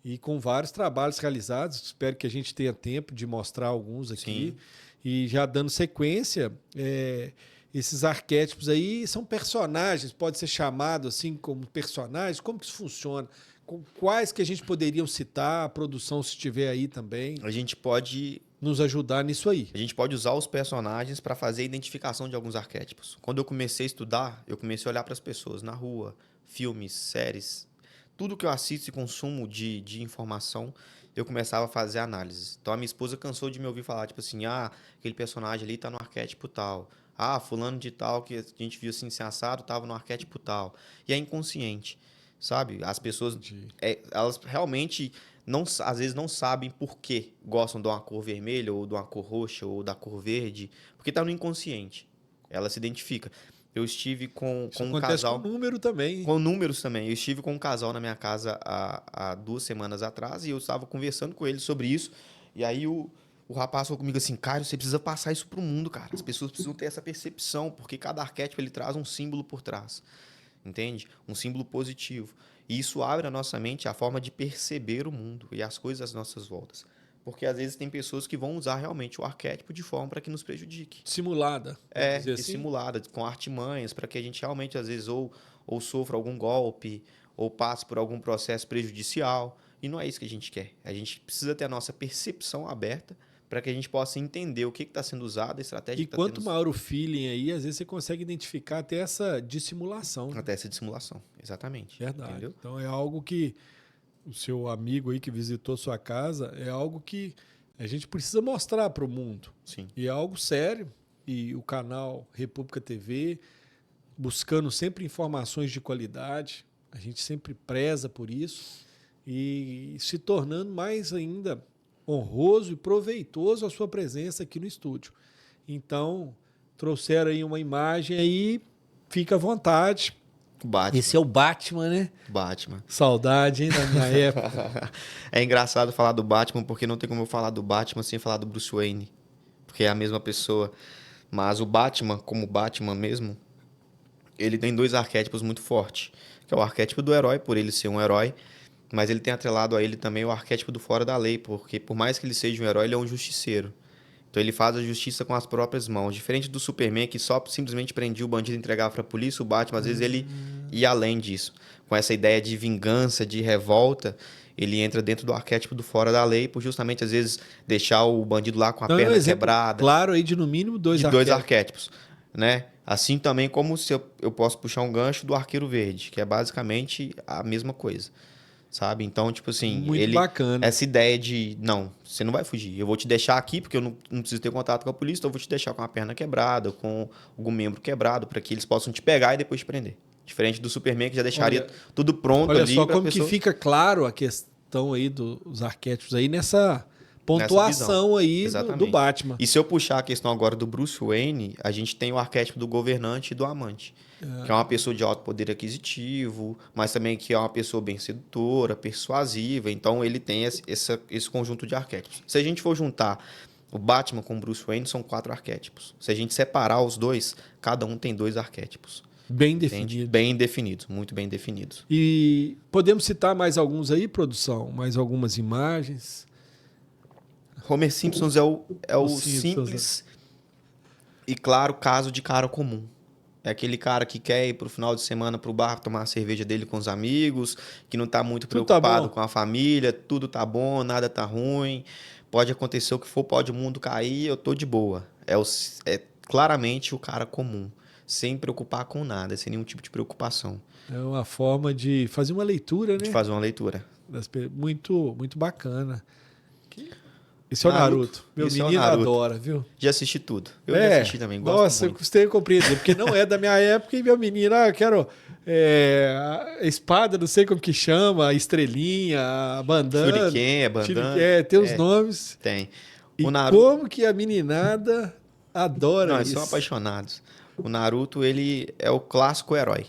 e com vários trabalhos realizados. Espero que a gente tenha tempo de mostrar alguns aqui. Sim. E já dando sequência, esses arquétipos aí são personagens, pode ser chamado assim como personagens. Como que isso funciona? Quais que a gente poderiam citar, a produção, se estiver aí também? A gente pode nos ajudar nisso aí. A gente pode usar os personagens para fazer a identificação de alguns arquétipos. Quando eu comecei a estudar, eu comecei a olhar para as pessoas na rua, filmes, séries, tudo que eu assisto e consumo de informação, eu começava a fazer análises. Então a minha esposa cansou de me ouvir falar, tipo assim, aquele personagem ali tá no arquétipo tal. Fulano de tal, que a gente viu assim, ser assado, tava no arquétipo tal. E é inconsciente, sabe? As pessoas, elas realmente às vezes não sabem por que gostam de uma cor vermelha, ou de uma cor roxa, ou da cor verde, porque tá no inconsciente. Ela se identifica. Eu estive com um casal... com número também. Com números também. Eu estive com um casal na minha casa há 2 semanas atrás e eu estava conversando com eles sobre isso. E aí o rapaz falou comigo assim, Caio, você precisa passar isso pro mundo, cara. As pessoas precisam ter essa percepção, porque cada arquétipo ele traz um símbolo por trás. Entende? Um símbolo positivo. E isso abre a nossa mente a forma de perceber o mundo e as coisas às nossas voltas. Porque às vezes tem pessoas que vão usar realmente o arquétipo de forma para que nos prejudique. Simulada. Dissimulada, com artimanhas, para que a gente realmente, às vezes, ou sofra algum golpe, ou passe por algum processo prejudicial. E não é isso que a gente quer. A gente precisa ter a nossa percepção aberta para que a gente possa entender o que está sendo usado, a estratégia que está sendo... E quanto maior o feeling aí, às vezes você consegue identificar até essa dissimulação. Até essa dissimulação, exatamente. Verdade. Entendeu? Então é algo que o seu amigo aí que visitou sua casa, é algo que a gente precisa mostrar para o mundo. Sim. E é algo sério. E o canal República TV, buscando sempre informações de qualidade, a gente sempre preza por isso, e se tornando mais ainda honroso e proveitoso a sua presença aqui no estúdio. Então, trouxeram aí uma imagem aí, fica à vontade. Batman. Esse é o Batman, né? Batman. Saudade, hein, da minha época. É engraçado falar do Batman, porque não tem como eu falar do Batman sem falar do Bruce Wayne. Porque é a mesma pessoa. Mas o Batman, como Batman mesmo, ele tem 2 arquétipos muito fortes. Que é o arquétipo do herói, por ele ser um herói, mas ele tem atrelado a ele também o arquétipo do fora da lei, porque por mais que ele seja um herói, ele é um justiceiro. Então ele faz a justiça com as próprias mãos. Diferente do Superman, que só simplesmente prendia o bandido e entregava para a polícia, o Batman, às vezes, ele ia além disso. Com essa ideia de vingança, de revolta, ele entra dentro do arquétipo do fora da lei, por justamente, às vezes, deixar o bandido lá com a perna quebrada. Claro, aí de no mínimo 2 arquétipos. De 2 arquétipos, né? Assim também como se eu posso puxar um gancho do Arqueiro Verde, que é basicamente a mesma coisa. Sabe? Então, tipo assim, muito bacana. Essa ideia de, não, você não vai fugir. Eu vou te deixar aqui, porque eu não preciso ter contato com a polícia, então eu vou te deixar com a perna quebrada, com algum membro quebrado, para que eles possam te pegar e depois te prender. Diferente do Superman, que já deixaria tudo pronto ali. Olha só como que fica claro a questão aí dos arquétipos aí nessa pontuação aí do Batman. E se eu puxar a questão agora do Bruce Wayne, a gente tem o arquétipo do governante e do amante. Que é uma pessoa de alto poder aquisitivo, mas também que é uma pessoa bem sedutora, persuasiva. Então, ele tem esse conjunto de arquétipos. Se a gente for juntar o Batman com o Bruce Wayne, são 4 arquétipos. Se a gente separar os 2, cada um tem 2 arquétipos. Bem definidos. Bem definidos, muito bem definidos. E podemos citar mais alguns aí, produção? Mais algumas imagens? Homer Simpson é o simples e claro caso de cara comum. É aquele cara que quer ir pro final de semana pro bar tomar a cerveja dele com os amigos, que não tá muito preocupado com a família, tudo tá bom, nada tá ruim, pode acontecer o que for, pode o mundo cair, eu tô de boa. É claramente o cara comum, sem preocupar com nada, sem nenhum tipo de preocupação. É uma forma de fazer uma leitura, De né? fazer uma leitura. Muito, muito bacana. Esse é o Naruto. Naruto. Meu Esse é o menino Naruto. adora, viu? Já assisti tudo. Eu já assisti também, gosto nossa, eu muito. custei compreender, porque não é da minha época e meu menino, eu quero a espada, não sei como que chama, a estrelinha, a bandana. Shuriken, bandana. Tem os nomes. Tem. E O Naruto... como que a meninada adora Não, eles isso. são apaixonados. O Naruto, ele é o clássico herói.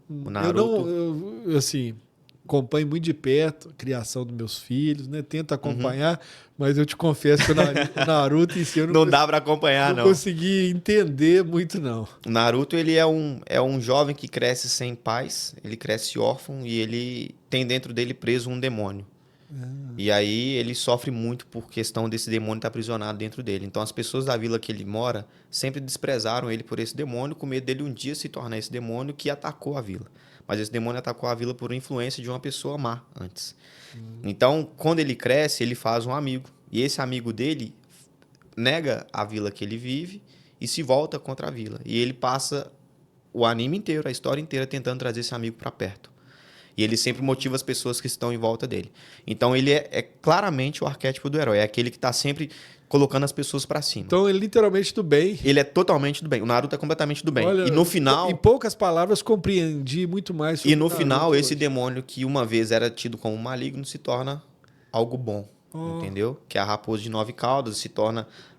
O Eu Naruto... não, assim, acompanho muito de perto a criação dos meus filhos, né? Tento acompanhar, mas eu te confesso que o Naruto em si eu Não dá pra acompanhar, não não. consegui entender muito, não. O Naruto, ele é um jovem que cresce sem pais, ele cresce órfão e ele tem dentro dele preso um demônio. E aí ele sofre muito por questão desse demônio estar aprisionado dentro dele. Então as pessoas da vila que ele mora sempre desprezaram ele por esse demônio, com medo dele um dia se tornar esse demônio que atacou a vila. Mas esse demônio atacou a vila por influência de uma pessoa má antes. Então, quando ele cresce, ele faz um amigo. E esse amigo dele nega a vila que ele vive e se volta contra a vila. E ele passa o anime inteiro, a história inteira, tentando trazer esse amigo para perto. E ele sempre motiva as pessoas que estão em volta dele. Então ele é claramente o arquétipo do herói. É aquele que está sempre colocando as pessoas para cima. Então ele literalmente do bem. Ele é totalmente do bem. O Naruto é completamente do bem. Olha, e no final... Em poucas palavras, compreendi muito mais sobre E no o Naruto final, hoje. esse demônio que uma vez era tido como maligno se torna algo bom. Entendeu? Que é a raposa de 9 caudas,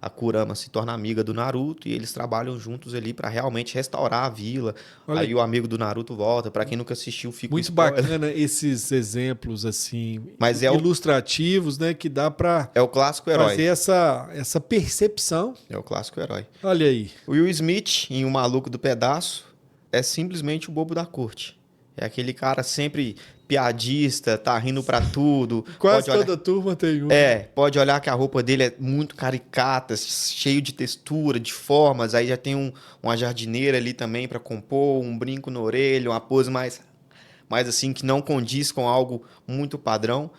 a Kurama se torna amiga do Naruto e eles trabalham juntos ali para realmente restaurar a vila. Olha, aí o amigo do Naruto volta. Para quem nunca assistiu, fica muito bacana esses exemplos assim, mas ilustrativos, né, que dá para é o clássico herói. fazer essa percepção. É o clássico herói. Olha aí. O Will Smith, em O Maluco do Pedaço, é simplesmente o bobo da corte. É aquele cara sempre piadista, tá rindo pra tudo. Quase toda turma tem um. Pode olhar que a roupa dele é muito caricata, cheio de textura, de formas. Aí já tem uma jardineira ali também pra compor, um brinco na orelha, uma pose mais assim, que não condiz com algo muito padrão.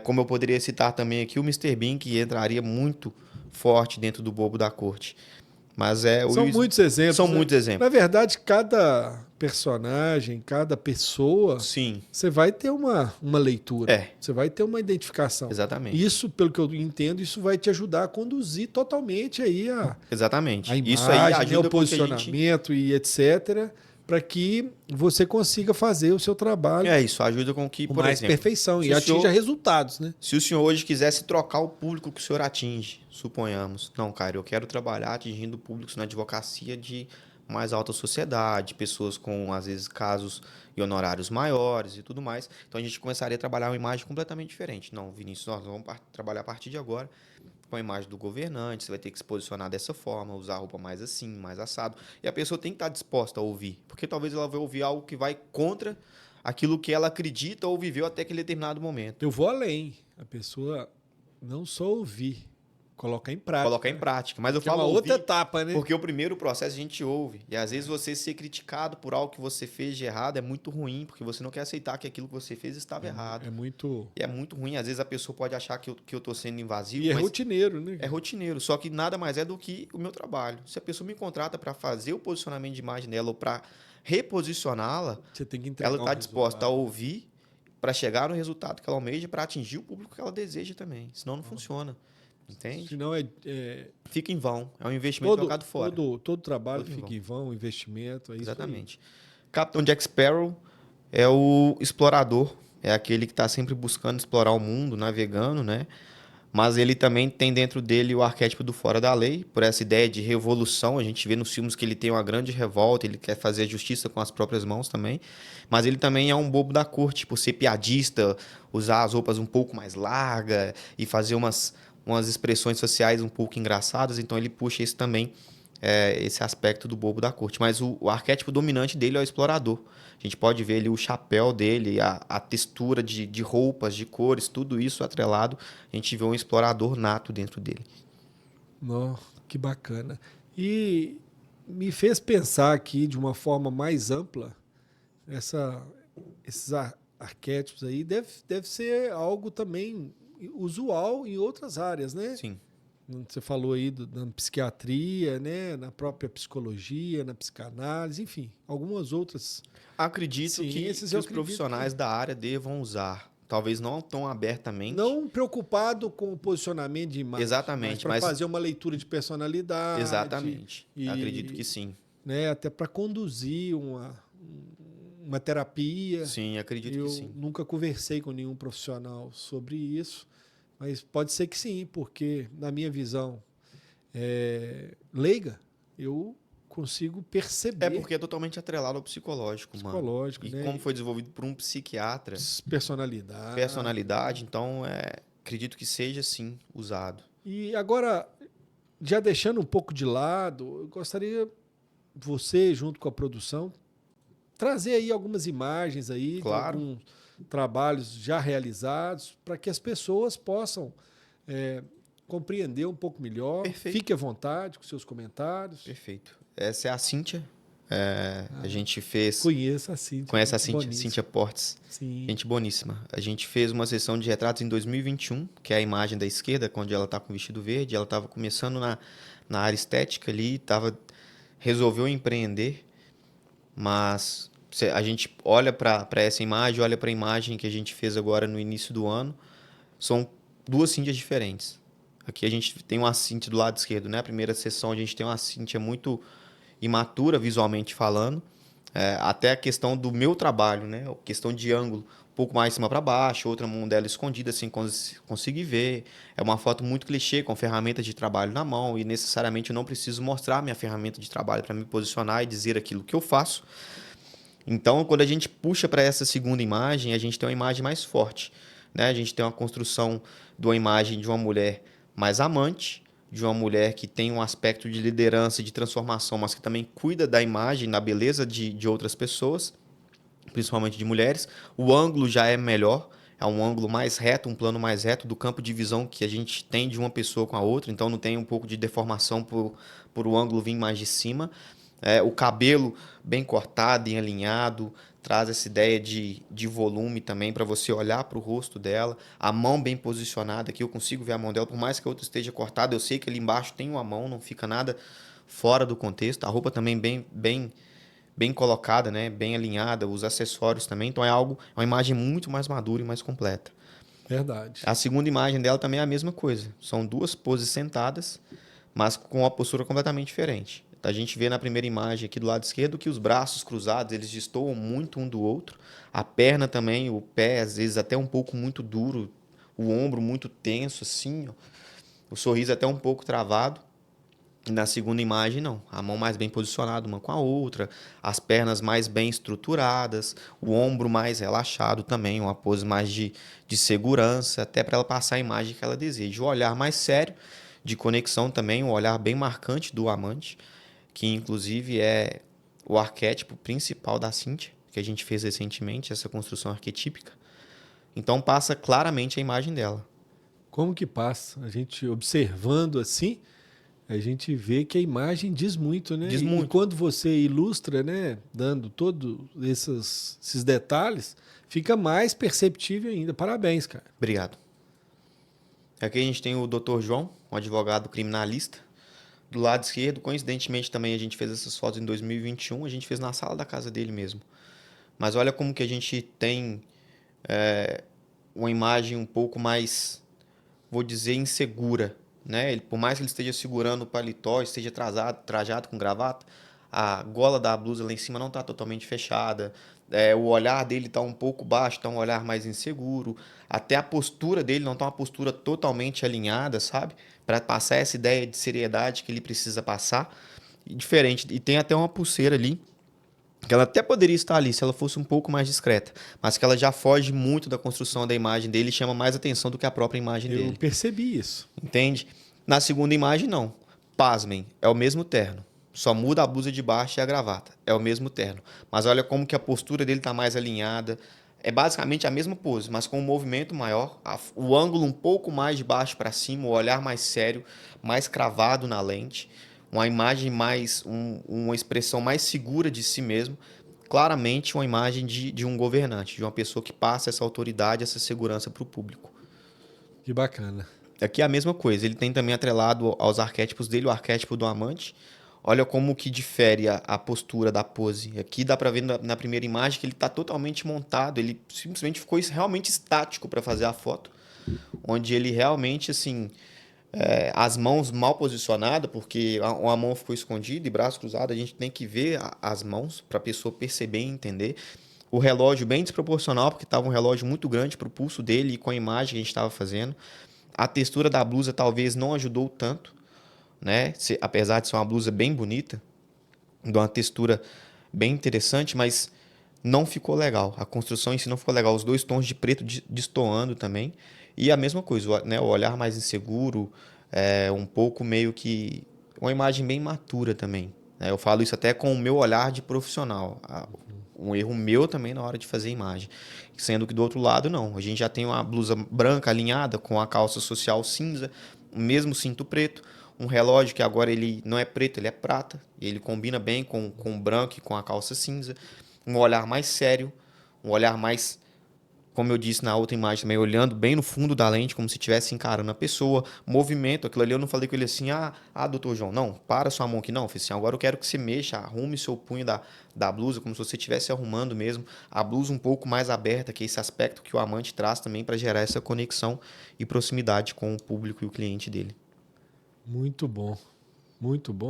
Como eu poderia citar também aqui o Mr. Bean, que entraria muito forte dentro do bobo da corte. Mas São muitos exemplos. São muitos exemplos. Na verdade, cada personagem, cada pessoa, sim, você vai ter uma leitura. Você vai ter uma identificação. Exatamente. Isso, pelo que eu entendo, isso vai te ajudar a conduzir totalmente aí Exatamente. a imagem, isso aí ajuda o posicionamento e etc., para que você consiga fazer o seu trabalho isso ajuda com que, com por mais exemplo, perfeição e atinja resultados, né? Se o senhor hoje quisesse trocar o público que o senhor atinge, suponhamos, não, cara, eu quero trabalhar atingindo públicos na advocacia de mais alta sociedade, pessoas com, às vezes, casos e honorários maiores e tudo mais. Então, a gente começaria a trabalhar uma imagem completamente diferente. Não, Vinícius, nós vamos trabalhar a partir de agora com a imagem do governante, você vai ter que se posicionar dessa forma, usar roupa mais assim, mais assado. E a pessoa tem que estar disposta a ouvir, porque talvez ela vai ouvir algo que vai contra aquilo que ela acredita ou viveu até aquele determinado momento. Eu vou além. A pessoa não só ouvir, colocar em prática. Colocar em prática. Mas eu falo é uma outra etapa, né? Porque o primeiro processo a gente ouve. E às vezes você ser criticado por algo que você fez de errado é muito ruim, porque você não quer aceitar que aquilo que você fez estava errado. É muito... E é muito ruim. Às vezes a pessoa pode achar que eu tô sendo invasivo. E é rotineiro, né? É rotineiro. Só que nada mais é do que o meu trabalho. Se a pessoa me contrata para fazer o posicionamento de imagem dela ou para reposicioná-la, você tem que entregar ela está disposta a ouvir para chegar no resultado que ela almeja, para atingir o público que ela deseja também. Senão não funciona. Entende? Senão fica em vão. É um investimento jogado fora. Todo trabalho fica em vão, investimento. Exatamente. Capitão Jack Sparrow é o explorador. É aquele que está sempre buscando explorar o mundo, navegando, né? Mas ele também tem dentro dele o arquétipo do fora da lei, por essa ideia de revolução. A gente vê nos filmes que ele tem uma grande revolta, ele quer fazer a justiça com as próprias mãos também. Mas ele também é um bobo da corte, por ser piadista, usar as roupas um pouco mais largas e fazer umas expressões sociais um pouco engraçadas. Então ele puxa esse também, esse aspecto do bobo da corte. Mas o arquétipo dominante dele é o explorador. A gente pode ver ali o chapéu dele, a textura de roupas, de cores, tudo isso atrelado. A gente vê um explorador nato dentro dele. Nossa, que bacana. E me fez pensar aqui de uma forma mais ampla, esses arquétipos aí deve ser algo também usual em outras áreas, né? Sim. Você falou aí na psiquiatria, né? Na própria psicologia, na psicanálise, enfim, algumas outras Acredito ciências, que eu os acredito profissionais que da área devam usar. Talvez não tão abertamente. não preocupado com o posicionamento de imagem, mas Exatamente, para mas fazer uma leitura de personalidade exatamente. Acredito que e, sim. né, até para conduzir uma terapia. Sim, acredito que Eu sim. nunca conversei com nenhum profissional sobre isso, mas pode ser que sim, porque na minha visão leiga, eu consigo É perceber porque é totalmente atrelado ao psicológico, mano. psicológico, E né? como foi desenvolvido por um psiquiatra, Personalidade. personalidade, então acredito que seja sim usado. E agora, já deixando um pouco de lado, eu gostaria você, junto com a produção, trazer aí algumas imagens aí de Claro, alguns trabalhos já realizados para que as pessoas possam é, compreender um pouco melhor. perfeito, Fique à vontade com seus comentários. perfeito. Essa é a Cíntia. A gente fez. Conheça a Cíntia, Conhece a gente Cíntia? boníssima. Cíntia Portes. Sim, Gente boníssima. A gente fez uma sessão de retratos em 2021, que é a imagem da esquerda, onde ela está com o vestido verde. Ela estava começando na área estética ali, resolveu empreender, mas a gente olha para essa imagem, olha para a imagem que a gente fez agora no início do ano, são duas Cíntias diferentes. Aqui a gente tem uma Cíntia do lado esquerdo, né? A primeira sessão a gente tem uma Cíntia muito imatura visualmente falando, até a questão do meu trabalho, né? A questão de ângulo, um pouco mais de cima para baixo, outra mão dela escondida, assim, conseguir ver. É uma foto muito clichê, com ferramentas de trabalho na mão, e necessariamente eu não preciso mostrar minha ferramenta de trabalho para me posicionar e dizer aquilo que eu faço. Então, quando a gente puxa para essa segunda imagem, a gente tem uma imagem mais forte, né? A gente tem uma construção de uma imagem de uma mulher mais amante, de uma mulher que tem um aspecto de liderança, de transformação, mas que também cuida da imagem, da beleza de outras pessoas, principalmente de mulheres. O ângulo já é melhor, é um ângulo mais reto, um plano mais reto do campo de visão que a gente tem de uma pessoa com a outra, então não tem um pouco de deformação por o ângulo vir mais de cima. O cabelo bem cortado e alinhado, traz essa ideia de volume também para você olhar para o rosto dela. A mão bem posicionada, aqui eu consigo ver a mão dela, por mais que a outra esteja cortada, eu sei que ali embaixo tem uma mão, não fica nada fora do contexto. A roupa também bem colocada, né? Bem alinhada, os acessórios também. Então é uma imagem muito mais madura e mais completa. verdade. A segunda imagem dela também é a mesma coisa. São duas poses sentadas, mas com uma postura completamente diferente. A gente vê na primeira imagem aqui do lado esquerdo que os braços cruzados, eles destoam muito um do outro. A perna também, o pé, às vezes até um pouco muito duro, o ombro muito tenso, assim, ó. O sorriso até um pouco travado. E na segunda imagem, não. A mão mais bem posicionada uma com a outra, as pernas mais bem estruturadas, o ombro mais relaxado também, uma pose mais de segurança, até para ela passar a imagem que ela deseja. O olhar mais sério, de conexão também, um olhar bem marcante do amante, que inclusive é o arquétipo principal da Cíntia, que a gente fez recentemente, essa construção arquetípica. Então passa claramente a imagem dela. Como que passa? A gente observando assim, a gente vê que a imagem diz muito, né? Diz E muito. quando você ilustra, né, dando todos esses detalhes, fica mais perceptível ainda. Parabéns, cara. Obrigado. Aqui a gente tem o Dr. João, um advogado criminalista. Do lado esquerdo, coincidentemente também a gente fez essas fotos em 2021, a gente fez na sala da casa dele mesmo. Mas olha como que a gente tem uma imagem um pouco mais, vou dizer, insegura, né? Por mais que ele esteja segurando o paletó, esteja trajado com gravata, a gola da blusa lá em cima não está totalmente fechada. O olhar dele está um pouco baixo, está um olhar mais inseguro. Até a postura dele não está uma postura totalmente alinhada, sabe? Para passar essa ideia de seriedade que ele precisa passar. E diferente. E tem até uma pulseira ali que ela até poderia estar ali se ela fosse um pouco mais discreta, mas que ela já foge muito da construção da imagem dele e chama mais atenção do que a própria imagem Eu dele. percebi isso. Entende? Na segunda imagem, não. Pasmem, é o mesmo terno. Só muda a blusa de baixo e a gravata. É o mesmo terno. Mas olha como que a postura dele está mais alinhada. É basicamente a mesma pose, mas com um movimento maior, o ângulo um pouco mais de baixo para cima, o olhar mais sério, mais cravado na lente, uma imagem mais, uma expressão mais segura de si mesmo. Claramente uma imagem de um governante, de uma pessoa que passa essa autoridade, essa segurança para o público. Que bacana. Aqui é a mesma coisa. Ele tem também atrelado aos arquétipos dele, o arquétipo do amante. Olha como que difere a postura da pose. Aqui dá pra ver na primeira imagem que ele tá totalmente montado. Ele simplesmente ficou realmente estático para fazer a foto. Onde ele realmente, assim, as mãos mal posicionadas, porque uma mão ficou escondida e braço cruzado, a gente tem que ver as mãos para a pessoa perceber e entender. O relógio bem desproporcional, porque estava um relógio muito grande para o pulso dele e com a imagem que a gente estava fazendo. A textura da blusa talvez não ajudou tanto, né? Apesar de ser uma blusa bem bonita, de uma textura bem interessante, mas não ficou legal. A construção em si não ficou legal. Os dois tons de preto destoando também. E a mesma coisa, né? O olhar mais inseguro, um pouco meio que... Uma imagem bem imatura também, né? Eu falo isso até com o meu olhar de profissional. Um erro meu também na hora de fazer a imagem. Sendo que do outro lado, não. A gente já tem uma blusa branca alinhada com a calça social cinza, o mesmo cinto preto, um relógio que agora ele não é preto, ele é prata. E ele combina bem com o branco e com a calça cinza. Um olhar mais sério, um olhar mais, como eu disse na outra imagem também, olhando bem no fundo da lente, como se estivesse encarando a pessoa. Movimento, aquilo ali eu não falei com ele assim, doutor João, não, para sua mão aqui, não. Eu falei assim, agora eu quero que você mexa, arrume seu punho da blusa, como se você estivesse arrumando mesmo. A blusa um pouco mais aberta, que é esse aspecto que o amante traz também para gerar essa conexão e proximidade com o público e o cliente dele. Muito bom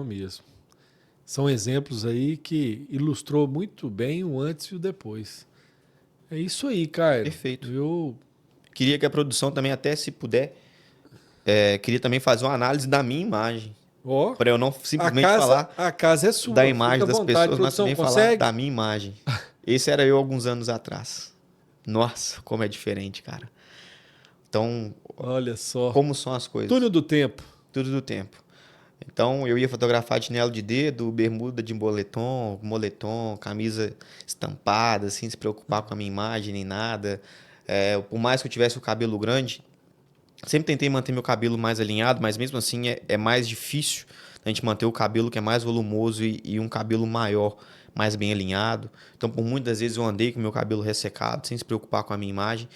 mesmo. São exemplos aí que ilustrou muito bem o antes e o depois. É isso aí, Caio. Perfeito. Eu queria que a produção também, até se puder, queria também fazer uma análise da minha imagem. Para eu não simplesmente falar a casa é sua, da imagem das vontade, pessoas, mas produção, também falar da minha imagem. Esse era eu alguns anos atrás. Nossa, como é diferente, cara. Então, olha só. Como são as coisas? Túnel do tempo. Tudo do tempo. Então, eu ia fotografar de chinelo de dedo, bermuda de moletom, camisa estampada, sem se preocupar com a minha imagem nem nada. Por mais que eu tivesse o cabelo grande, sempre tentei manter meu cabelo mais alinhado, mas mesmo assim é mais difícil a gente manter o cabelo que é mais volumoso e um cabelo maior, mais bem alinhado. Então, por muitas vezes eu andei com meu cabelo ressecado, sem se preocupar com a minha imagem.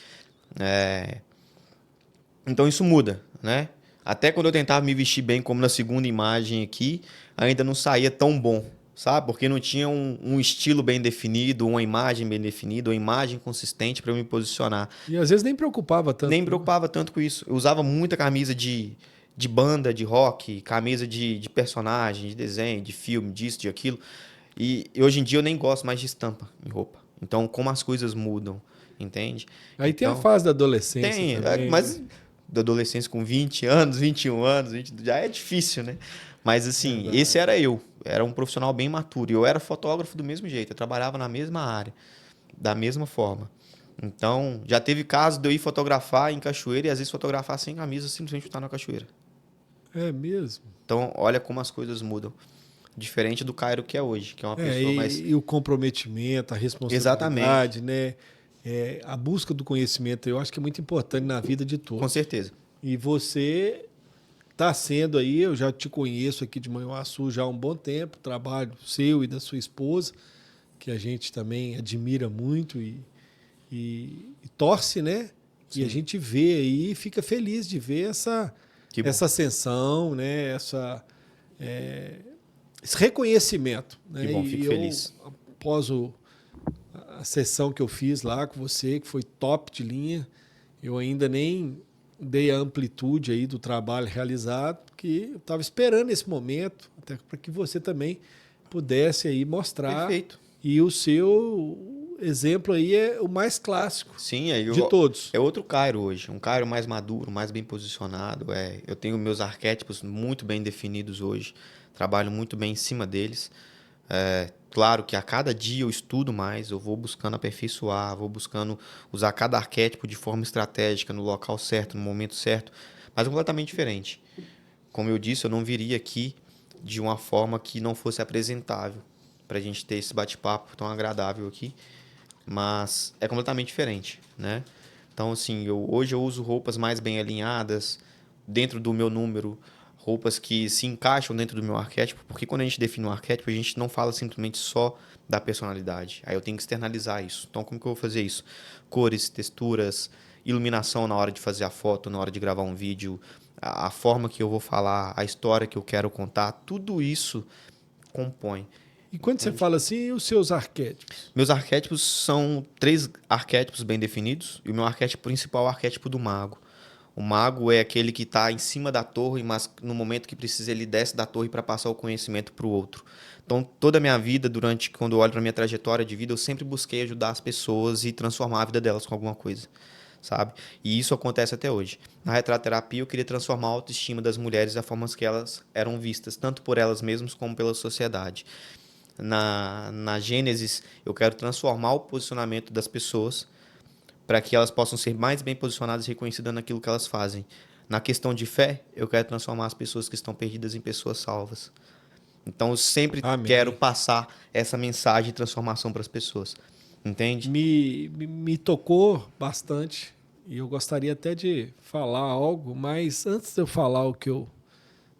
Então, isso muda, né? Até quando eu tentava me vestir bem, como na segunda imagem aqui, ainda não saía tão bom, sabe? Porque não tinha um estilo bem definido, uma imagem bem definida, uma imagem consistente para eu me posicionar. E às vezes nem preocupava tanto. Nem me preocupava tanto com isso. Eu usava muita camisa de banda, de rock, camisa de personagem, de desenho, de filme, disso, de aquilo. E hoje em dia eu nem gosto mais de estampa em roupa. Então, como as coisas mudam, entende? Aí então, tem a fase da adolescência também. Mas da adolescência com 20 anos, 21 anos, já é difícil, né? Mas assim, esse era eu. Era um profissional bem maturo. E eu era fotógrafo do mesmo jeito. Eu trabalhava na mesma área, da mesma forma. Então, já teve caso de eu ir fotografar em cachoeira e às vezes fotografar sem camisa, simplesmente estar na cachoeira. É mesmo. Então, olha como as coisas mudam. Diferente do Cairo que é hoje, que é uma pessoa mais... E o comprometimento, a responsabilidade, né? A busca do conhecimento, eu acho que é muito importante na vida de todos. Com certeza. E você está sendo aí, eu já te conheço aqui de Manhuaçu já há um bom tempo, trabalho seu e da sua esposa, que a gente também admira muito e torce, né? Sim. E a gente vê aí e fica feliz de ver essa ascensão, né? Esse reconhecimento. Né? Que bom, fico feliz. Após a sessão que eu fiz lá com você, que foi top de linha, eu ainda nem dei a amplitude aí do trabalho realizado, porque eu estava esperando esse momento, até para que você também pudesse aí mostrar. Perfeito. E o seu exemplo aí é o mais clássico. Sim, de todos. É outro Cairo hoje, um Cairo mais maduro, mais bem posicionado. Eu tenho meus arquétipos muito bem definidos hoje, trabalho muito bem em cima deles. Claro que a cada dia eu estudo mais, eu vou buscando aperfeiçoar, vou buscando usar cada arquétipo de forma estratégica, no local certo, no momento certo, mas completamente diferente. Como eu disse, eu não viria aqui de uma forma que não fosse apresentável, para a gente ter esse bate-papo tão agradável aqui, mas é completamente diferente, né? Então, assim, hoje eu uso roupas mais bem alinhadas, dentro do meu número, roupas que se encaixam dentro do meu arquétipo, porque quando a gente define um arquétipo, a gente não fala simplesmente só da personalidade. Aí eu tenho que externalizar isso. Então, como que eu vou fazer isso? Cores, texturas, iluminação na hora de fazer a foto, na hora de gravar um vídeo, a forma que eu vou falar, a história que eu quero contar, tudo isso compõe. E quando você fala assim, os seus arquétipos? Meus arquétipos são 3 arquétipos bem definidos, e o meu arquétipo principal é o arquétipo do mago. O mago é aquele que está em cima da torre, mas no momento que precisa ele desce da torre para passar o conhecimento para o outro. Então, toda a minha vida, quando eu olho para a minha trajetória de vida, eu sempre busquei ajudar as pessoas e transformar a vida delas com alguma coisa, sabe? E isso acontece até hoje. Na retratoterapia, eu queria transformar a autoestima das mulheres da forma que elas eram vistas, tanto por elas mesmas como pela sociedade. Na Gênesis, eu quero transformar o posicionamento das pessoas para que elas possam ser mais bem posicionadas e reconhecidas naquilo que elas fazem. Na questão de fé, eu quero transformar as pessoas que estão perdidas em pessoas salvas. Então, eu sempre quero Amém. passar essa mensagem de transformação para as pessoas. Entende? Me tocou bastante e eu gostaria até de falar algo, mas antes de eu falar o que eu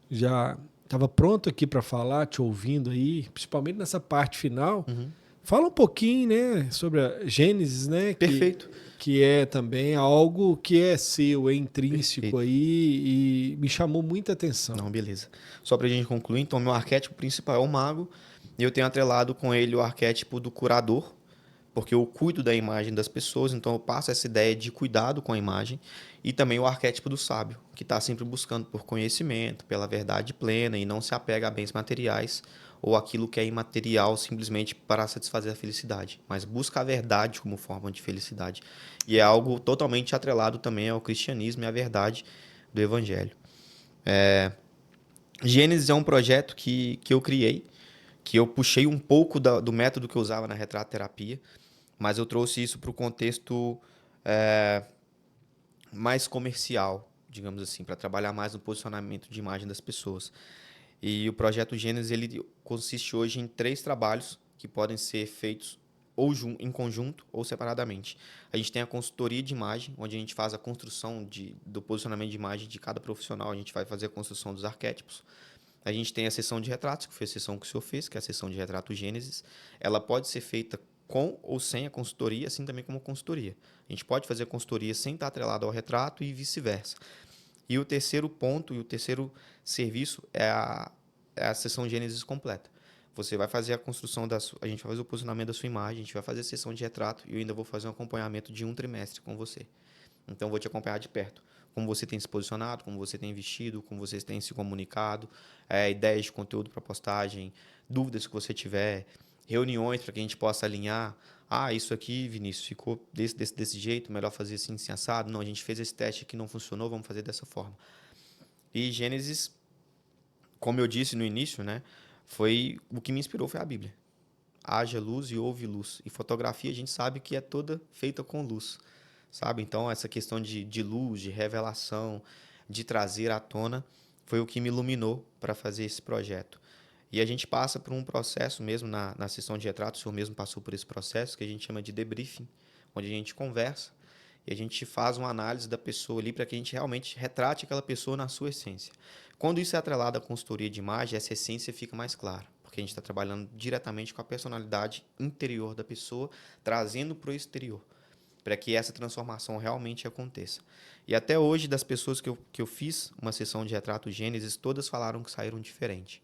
já estava pronto aqui para falar, te ouvindo aí, principalmente nessa parte final, fala um pouquinho, né, sobre a Gênesis, né, Perfeito. que é também algo que é seu, é intrínseco Perfeito. aí e me chamou muita atenção. Não, beleza. Só para a gente concluir, então, meu arquétipo principal é o mago, e eu tenho atrelado com ele o arquétipo do curador, porque eu cuido da imagem das pessoas, então eu passo essa ideia de cuidado com a imagem, e também o arquétipo do sábio, que está sempre buscando por conhecimento, pela verdade plena e não se apega a bens materiais ou aquilo que é imaterial simplesmente para satisfazer a felicidade, mas busca a verdade como forma de felicidade. E é algo totalmente atrelado também ao cristianismo e à verdade do evangelho. Gênesis é um projeto que eu criei, que eu puxei um pouco do método que eu usava na retratoterapia, mas eu trouxe isso para o contexto mais comercial, digamos assim, para trabalhar mais no posicionamento de imagem das pessoas. E o projeto Gênesis ele consiste hoje em 3 trabalhos que podem ser feitos ou em conjunto ou separadamente. A gente tem a consultoria de imagem, onde a gente faz a construção do posicionamento de imagem de cada profissional, a gente vai fazer a construção dos arquétipos. A gente tem a sessão de retratos, que foi a sessão que o senhor fez, que é a sessão de retrato Gênesis. Ela pode ser feita com ou sem a consultoria, assim também como a consultoria. A gente pode fazer a consultoria sem estar atrelado ao retrato e vice-versa. E o terceiro ponto e o terceiro serviço é a sessão Gênesis completa. Você vai fazer a construção a gente vai fazer o posicionamento da sua imagem, a gente vai fazer a sessão de retrato e eu ainda vou fazer um acompanhamento de 1 trimestre com você. Então, eu vou te acompanhar de perto. Como você tem se posicionado, como você tem vestido, como você tem se comunicado, ideias de conteúdo para postagem, dúvidas que você tiver, reuniões para que a gente possa alinhar. Ah, isso aqui, Vinícius, ficou desse jeito, melhor fazer assim, assim, assado. Não, a gente fez esse teste aqui, não funcionou, vamos fazer dessa forma. E Gênesis, como eu disse no início, né, foi o que me inspirou foi a Bíblia. Haja luz e houve luz. E fotografia a gente sabe que é toda feita com luz, sabe? Então, essa questão de luz, de revelação, de trazer à tona, foi o que me iluminou para fazer esse projeto. E a gente passa por um processo mesmo na sessão de retrato, o senhor mesmo passou por esse processo, que a gente chama de debriefing, onde a gente conversa e a gente faz uma análise da pessoa ali para que a gente realmente retrate aquela pessoa na sua essência. Quando isso é atrelado à consultoria de imagem, essa essência fica mais clara, porque a gente está trabalhando diretamente com a personalidade interior da pessoa, trazendo para o exterior, para que essa transformação realmente aconteça. E até hoje, das pessoas que eu fiz uma sessão de retrato Gênesis, todas falaram que saíram diferente.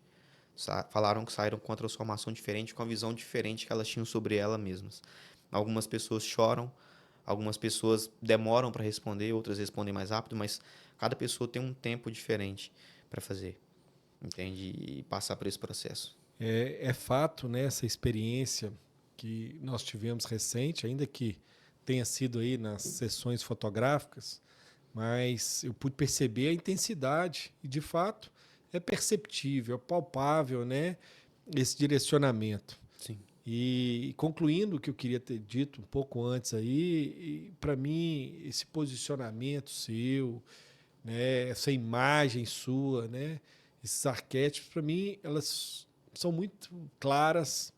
Falaram que saíram com uma transformação diferente, com a visão diferente que elas tinham sobre elas mesmas. Algumas pessoas choram, algumas pessoas demoram para responder, outras respondem mais rápido, mas cada pessoa tem um tempo diferente para fazer, entende? E passar por esse processo. É fato, né, essa experiência que nós tivemos recente, ainda que tenha sido aí nas sessões fotográficas, mas eu pude perceber a intensidade e, de fato, é perceptível, é palpável, né, esse direcionamento. Sim. E concluindo o que eu queria ter dito um pouco antes aí, para mim, esse posicionamento seu, né, essa imagem sua, né, esses arquétipos, para mim, elas são muito claras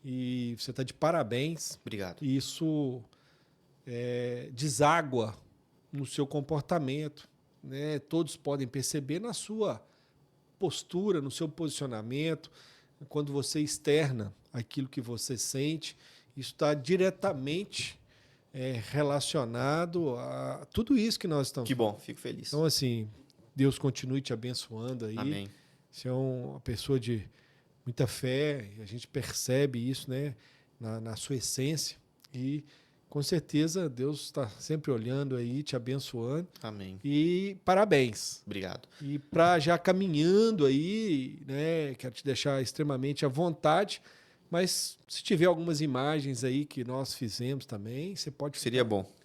e você está de parabéns. Obrigado. E isso deságua no seu comportamento, né? Todos podem perceber na sua postura, no seu posicionamento, quando você externa aquilo que você sente, isso está diretamente relacionado a tudo isso que nós estamos Que falando. bom, fico feliz. Então, assim, Deus continue te abençoando aí. Amém. Você é uma pessoa de muita fé, e a gente percebe isso, né, na sua essência. E com certeza Deus está sempre olhando aí, te abençoando. Amém. E parabéns. Obrigado. E para já caminhando aí, né, quero te deixar extremamente à vontade, mas se tiver algumas imagens aí que nós fizemos também, você pode Seria ficar bom.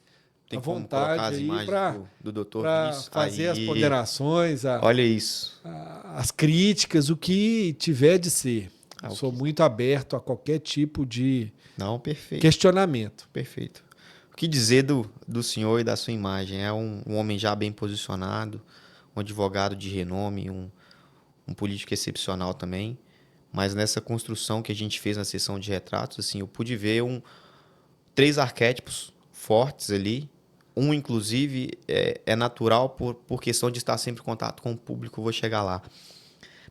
Tem à como colocar vontade as aí imagens para do doutor para Vinícius? fazer as Aí, ponderações, olha isso. as críticas, o que tiver de ser. Eu Ah, o sou que- muito aberto a qualquer tipo de Não, perfeito. questionamento. Perfeito. O que dizer do senhor e da sua imagem? É um homem já bem posicionado, um advogado de renome, um político excepcional também. Mas nessa construção que a gente fez na sessão de retratos, assim, eu pude ver três arquétipos fortes ali. Um, inclusive, é natural por questão de estar sempre em contato com o público, eu vou chegar lá.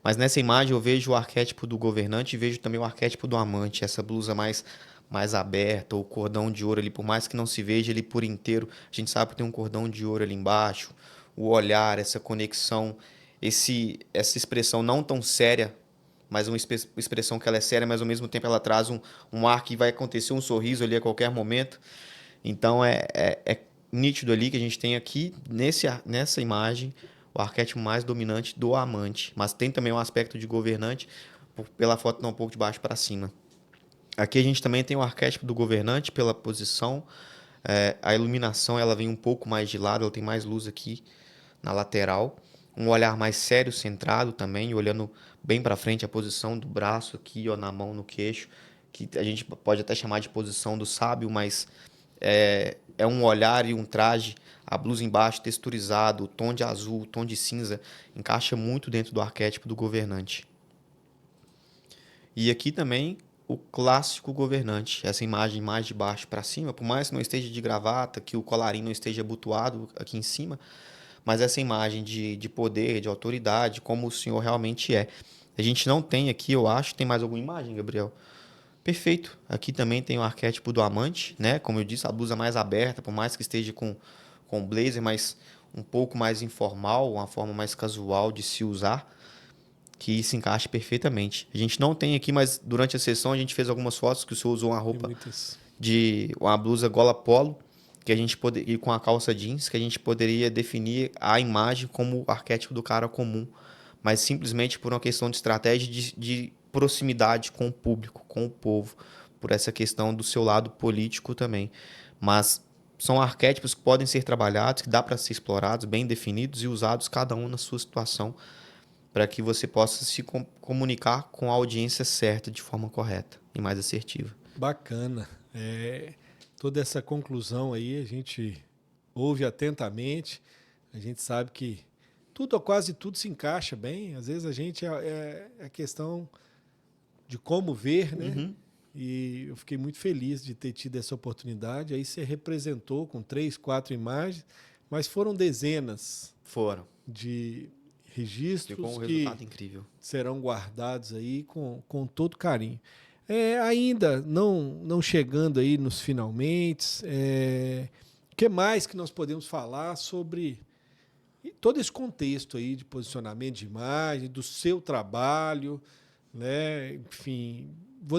Mas nessa imagem eu vejo o arquétipo do governante e vejo também o arquétipo do amante, essa blusa mais aberta, o cordão de ouro ali, por mais que não se veja ele por inteiro, a gente sabe que tem um cordão de ouro ali embaixo, o olhar, essa conexão, essa expressão não tão séria, mas uma expressão que ela é séria, mas ao mesmo tempo ela traz um ar que vai acontecer um sorriso ali a qualquer momento. Então é nítido ali que a gente tem aqui nessa imagem o arquétipo mais dominante do amante, mas tem também um aspecto de governante pela foto não um pouco de baixo para cima. Aqui a gente também tem o arquétipo do governante pela posição, a iluminação ela vem um pouco mais de lado, ela tem mais luz aqui na lateral, um olhar mais sério, centrado também, olhando bem para frente, a posição do braço aqui, ó, na mão, no queixo, que a gente pode até chamar de posição do sábio, mas é um olhar e um traje, a blusa embaixo texturizado, o tom de azul, o tom de cinza, encaixa muito dentro do arquétipo do governante. E aqui também o clássico governante, essa imagem mais de baixo para cima, por mais que não esteja de gravata, que o colarinho não esteja abotoado aqui em cima, mas essa imagem de poder, de autoridade, como o senhor realmente é. A gente não tem aqui, eu acho, tem mais alguma imagem, Gabriel? Perfeito. Aqui também tem o arquétipo do amante, né? Como eu disse, a blusa mais aberta, por mais que esteja com blazer, mas um pouco mais informal, uma forma mais casual de se usar, que se encaixa perfeitamente. A gente não tem aqui, mas durante a sessão a gente fez algumas fotos que o senhor usou uma Tem roupa muitas. de uma blusa gola polo, que a gente poderia, e com a calça jeans, que a gente poderia definir a imagem como o arquétipo do cara comum, mas simplesmente por uma questão de estratégia de proximidade com o público, com o povo, por essa questão do seu lado político também. Mas são arquétipos que podem ser trabalhados, que dá para ser explorados, bem definidos e usados cada um na sua situação, para que você possa se comunicar com a audiência certa de forma correta e mais assertiva. Bacana. Toda essa conclusão aí a gente ouve atentamente. A gente sabe que tudo ou quase tudo se encaixa bem. Às vezes a gente é questão de como ver, né? Uhum. E eu fiquei muito feliz de ter tido essa oportunidade. Aí você representou com 3, 4 imagens, mas foram dezenas Foram. de Ficou um registros que resultado incrível. serão guardados aí com todo carinho. Ainda não chegando aí nos finalmente, o que mais que nós podemos falar sobre todo esse contexto aí de posicionamento de imagem, do seu trabalho, né? Enfim,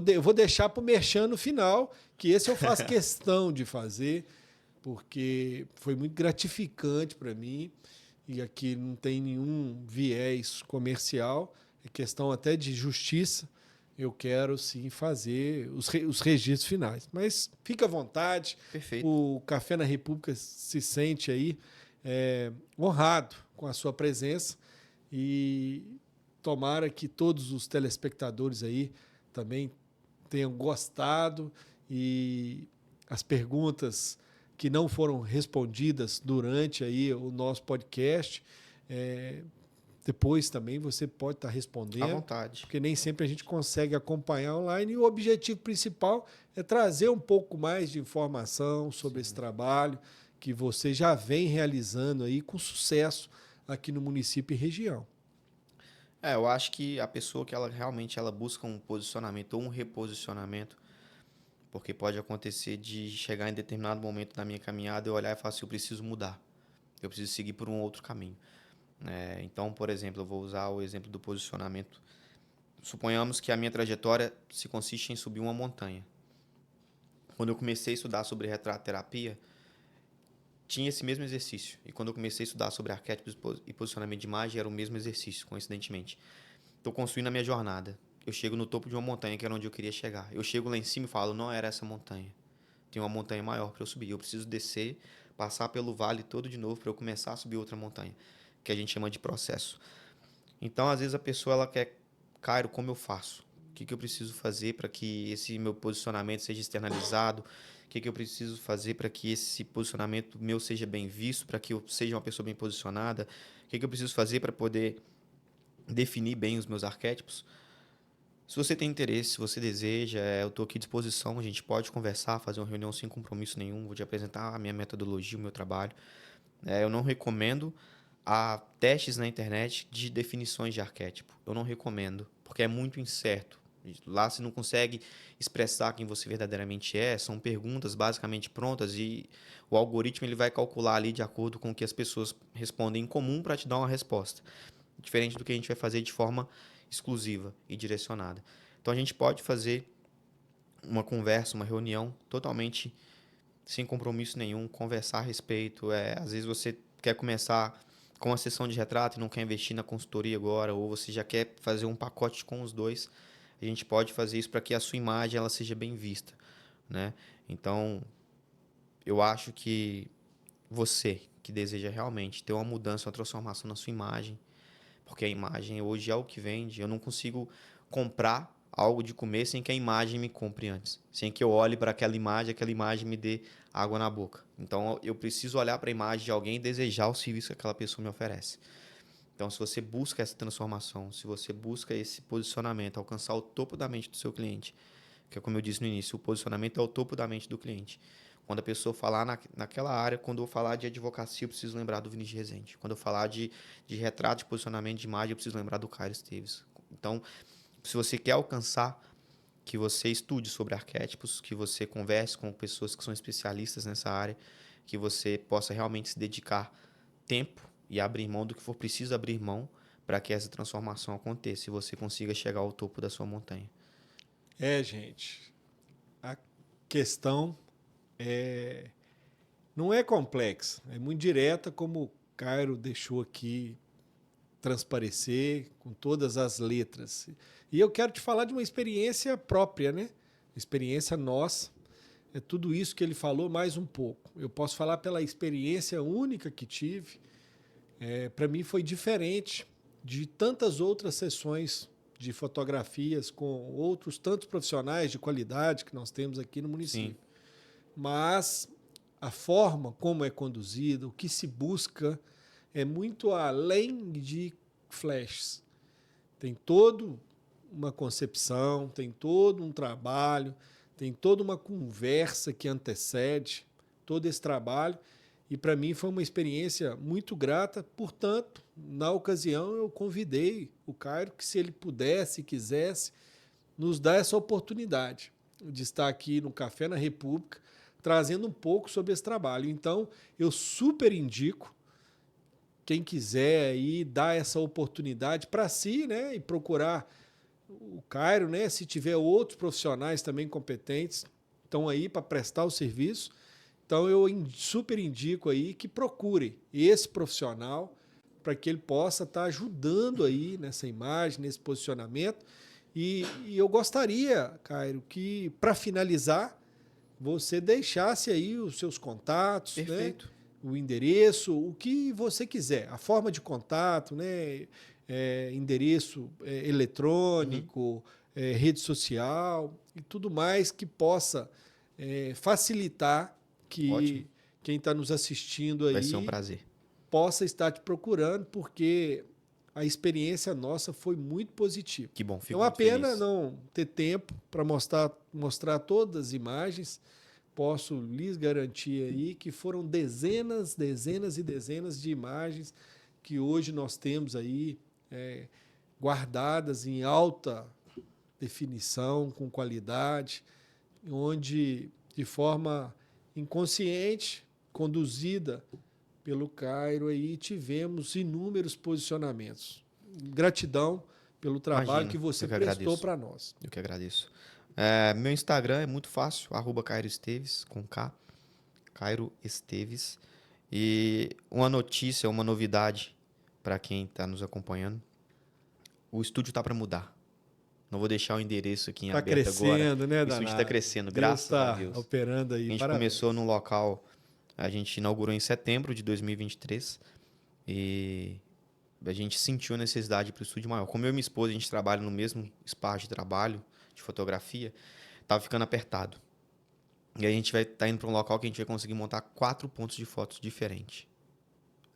eu vou deixar para o merchan no final, que esse eu faço questão de fazer, porque foi muito gratificante para mim, e aqui não tem nenhum viés comercial, é questão até de justiça. Eu quero sim fazer os registros finais. Mas fica à vontade, Perfeito. o Café na República se sente aí honrado com a sua presença e tomara que todos os telespectadores aí também tenham gostado e as perguntas que não foram respondidas durante aí o nosso podcast, depois também você pode estar À respondendo, vontade. porque nem sempre a gente consegue acompanhar online e o objetivo principal é trazer um pouco mais de informação sobre esse trabalho que você já vem realizando aí com sucesso aqui no município e região. Eu acho que a pessoa que ela realmente ela busca um posicionamento ou um reposicionamento, porque pode acontecer de chegar em determinado momento da minha caminhada e olhar e falar assim, eu preciso mudar, eu preciso seguir por um outro caminho. Então, por exemplo, eu vou usar o exemplo do posicionamento. Suponhamos que a minha trajetória se consiste em subir uma montanha. Quando eu comecei a estudar sobre retratoterapia, tinha esse mesmo exercício. E quando eu comecei a estudar sobre arquétipos e posicionamento de imagem, era o mesmo exercício, coincidentemente. Estou construindo a minha jornada. Eu chego no topo de uma montanha, que era onde eu queria chegar. Eu chego lá em cima e falo, não era essa montanha. Tem uma montanha maior para eu subir. Eu preciso descer, passar pelo vale todo de novo para eu começar a subir outra montanha, que a gente chama de processo. Então, às vezes, a pessoa ela quer, Cairo, como eu faço? O que eu preciso fazer para que esse meu posicionamento seja externalizado? O que eu preciso fazer para que esse posicionamento meu seja bem visto, para que eu seja uma pessoa bem posicionada? O que eu preciso fazer para poder definir bem os meus arquétipos? Se você tem interesse, se você deseja, eu estou aqui à disposição. A gente pode conversar, fazer uma reunião sem compromisso nenhum. Vou te apresentar a minha metodologia, o meu trabalho. Eu não recomendo testes na internet de definições de arquétipo. Eu não recomendo, porque é muito incerto. Lá você não consegue expressar quem você verdadeiramente é. São perguntas basicamente prontas e o algoritmo ele vai calcular ali de acordo com o que as pessoas respondem em comum para te dar uma resposta. Diferente do que a gente vai fazer de forma exclusiva e direcionada. Então a gente pode fazer uma conversa, uma reunião totalmente sem compromisso nenhum, conversar a respeito. Às vezes você quer começar com uma sessão de retrato e não quer investir na consultoria agora, ou você já quer fazer um pacote com os dois. A gente pode fazer isso para que a sua imagem ela seja bem vista, né? Então, eu acho que você que deseja realmente ter uma mudança, uma transformação na sua imagem, porque a imagem hoje é o que vende. Eu não consigo comprar algo de comer sem que a imagem me compre antes. Sem que eu olhe para aquela imagem me dê água na boca. Então, eu preciso olhar para a imagem de alguém e desejar o serviço que aquela pessoa me oferece. Então, se você busca essa transformação, se você busca esse posicionamento, alcançar o topo da mente do seu cliente, que é como eu disse no início, o posicionamento é o topo da mente do cliente. Quando a pessoa falar naquela área, quando eu falar de advocacia, eu preciso lembrar do Vinícius Rezende. Quando eu falar de retrato, de posicionamento de imagem, eu preciso lembrar do Cairo Esteves. Então, se você quer alcançar, que você estude sobre arquétipos, que você converse com pessoas que são especialistas nessa área, que você possa realmente se dedicar tempo e abrir mão do que for preciso abrir mão para que essa transformação aconteça e você consiga chegar ao topo da sua montanha. Gente, a questão não é complexa, é muito direta, como o Cairo deixou aqui transparecer com todas as letras. E eu quero te falar de uma experiência própria, né? Experiência nossa. É tudo isso que ele falou, mais um pouco. Eu posso falar pela experiência única que tive. Para mim foi diferente de tantas outras sessões de fotografias com outros tantos profissionais de qualidade que nós temos aqui no município. Sim. Mas a forma como é conduzido, o que se busca, é muito além de flashes. Tem toda uma concepção, tem todo um trabalho, tem toda uma conversa que antecede todo esse trabalho. E para mim foi uma experiência muito grata. Portanto, na ocasião eu convidei o Cairo que, se ele pudesse, quisesse, nos dar essa oportunidade de estar aqui no Café na República, trazendo um pouco sobre esse trabalho. Então, eu super indico quem quiser aí dar essa oportunidade para si, né, e procurar o Cairo, né, se tiver outros profissionais também competentes, estão aí para prestar o serviço. Então, eu super indico aí que procure esse profissional para que ele possa estar ajudando aí nessa imagem, nesse posicionamento. E eu gostaria, Cairo, que, para finalizar, você deixasse aí os seus contatos, Perfeito. né? O endereço, o que você quiser, a forma de contato, né? Endereço eletrônico, rede social e tudo mais que possa facilitar Ótimo. que quem está nos assistindo Vai ser um aí prazer. possa estar te procurando, porque a experiência nossa foi muito positiva. Que bom, É fico uma muito pena feliz. não ter tempo para mostrar todas as imagens. Posso lhes garantir aí que foram dezenas e dezenas de imagens que hoje nós temos aí guardadas em alta definição, com qualidade, onde, de forma inconsciente, conduzida pelo Cairo aí, tivemos inúmeros posicionamentos. Gratidão pelo trabalho Imagina, que você eu que prestou agradeço. para nós. Eu que agradeço. Meu Instagram é muito fácil, @Cairo Esteves, com K, Cairo Esteves. E uma notícia, uma novidade para quem está nos acompanhando. O estúdio está para mudar. Não vou deixar o endereço aqui em Está aberto agora. crescendo, né, O estúdio está danado? crescendo, Deus graças a está Deus. operando A aí, gente parabéns. começou num local, a gente inaugurou em setembro de 2023 e a gente sentiu a necessidade para o estúdio maior. Como eu e minha esposa, a gente trabalha no mesmo espaço de trabalho, de fotografia, estava ficando apertado. E aí a gente vai estar indo para um local que a gente vai conseguir montar 4 pontos de fotos diferentes,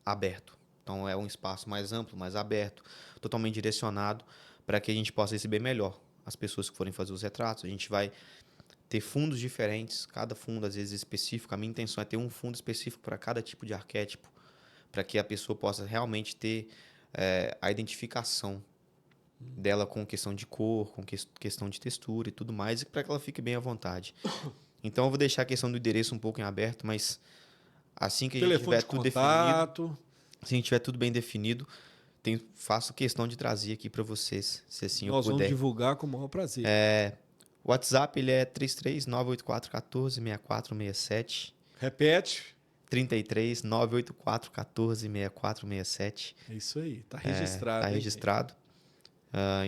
aberto. Então é um espaço mais amplo, mais aberto, totalmente direcionado para que a gente possa receber melhor as pessoas que forem fazer os retratos. A gente vai ter fundos diferentes, cada fundo às vezes específico. A minha intenção é ter um fundo específico para cada tipo de arquétipo, para que a pessoa possa realmente ter a identificação dela com questão de cor, com questão de textura e tudo mais, e para que ela fique bem à vontade. Então eu vou deixar a questão do endereço um pouco em aberto, mas assim que a gente Telefone tiver de tudo definido, contato. se a gente tiver tudo bem definido, faço questão de trazer aqui para vocês, se assim eu Nós vamos puder. divulgar com o maior prazer. O WhatsApp ele é 33-984-14-6467. Repete. 33-984-14-6467. É isso aí. Está registrado. Está hein, registrado.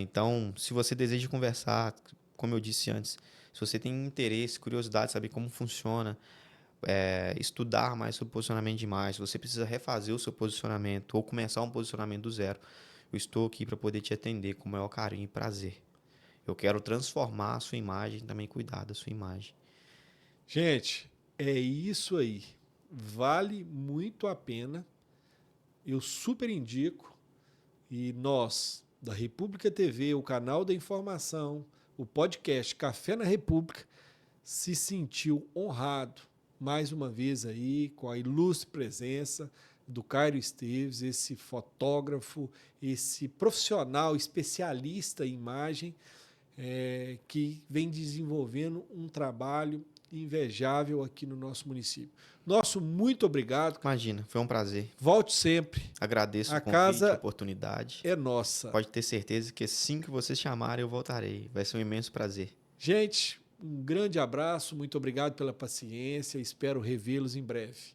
Então, se você deseja conversar, como eu disse antes, se você tem interesse, curiosidade, saber como funciona, estudar mais sobre posicionamento de imagem, se você precisa refazer o seu posicionamento ou começar um posicionamento do zero, eu estou aqui para poder te atender com o maior carinho e prazer. Eu quero transformar a sua imagem e também cuidar da sua imagem. Gente, é isso aí. Vale muito a pena. Eu super indico. E nós, da República TV, o canal da informação, o podcast Café na República, se sentiu honrado mais uma vez aí com a ilustre presença do Cairo Esteves, esse fotógrafo, esse profissional especialista em imagem, que vem desenvolvendo um trabalho invejável aqui no nosso município. Nosso muito obrigado. Imagina, foi um prazer. Volte sempre. Agradeço A o convite, casa a oportunidade. é nossa. Pode ter certeza que assim que vocês chamarem, eu voltarei. Vai ser um imenso prazer. Gente, um grande abraço, muito obrigado pela paciência, espero revê-los em breve.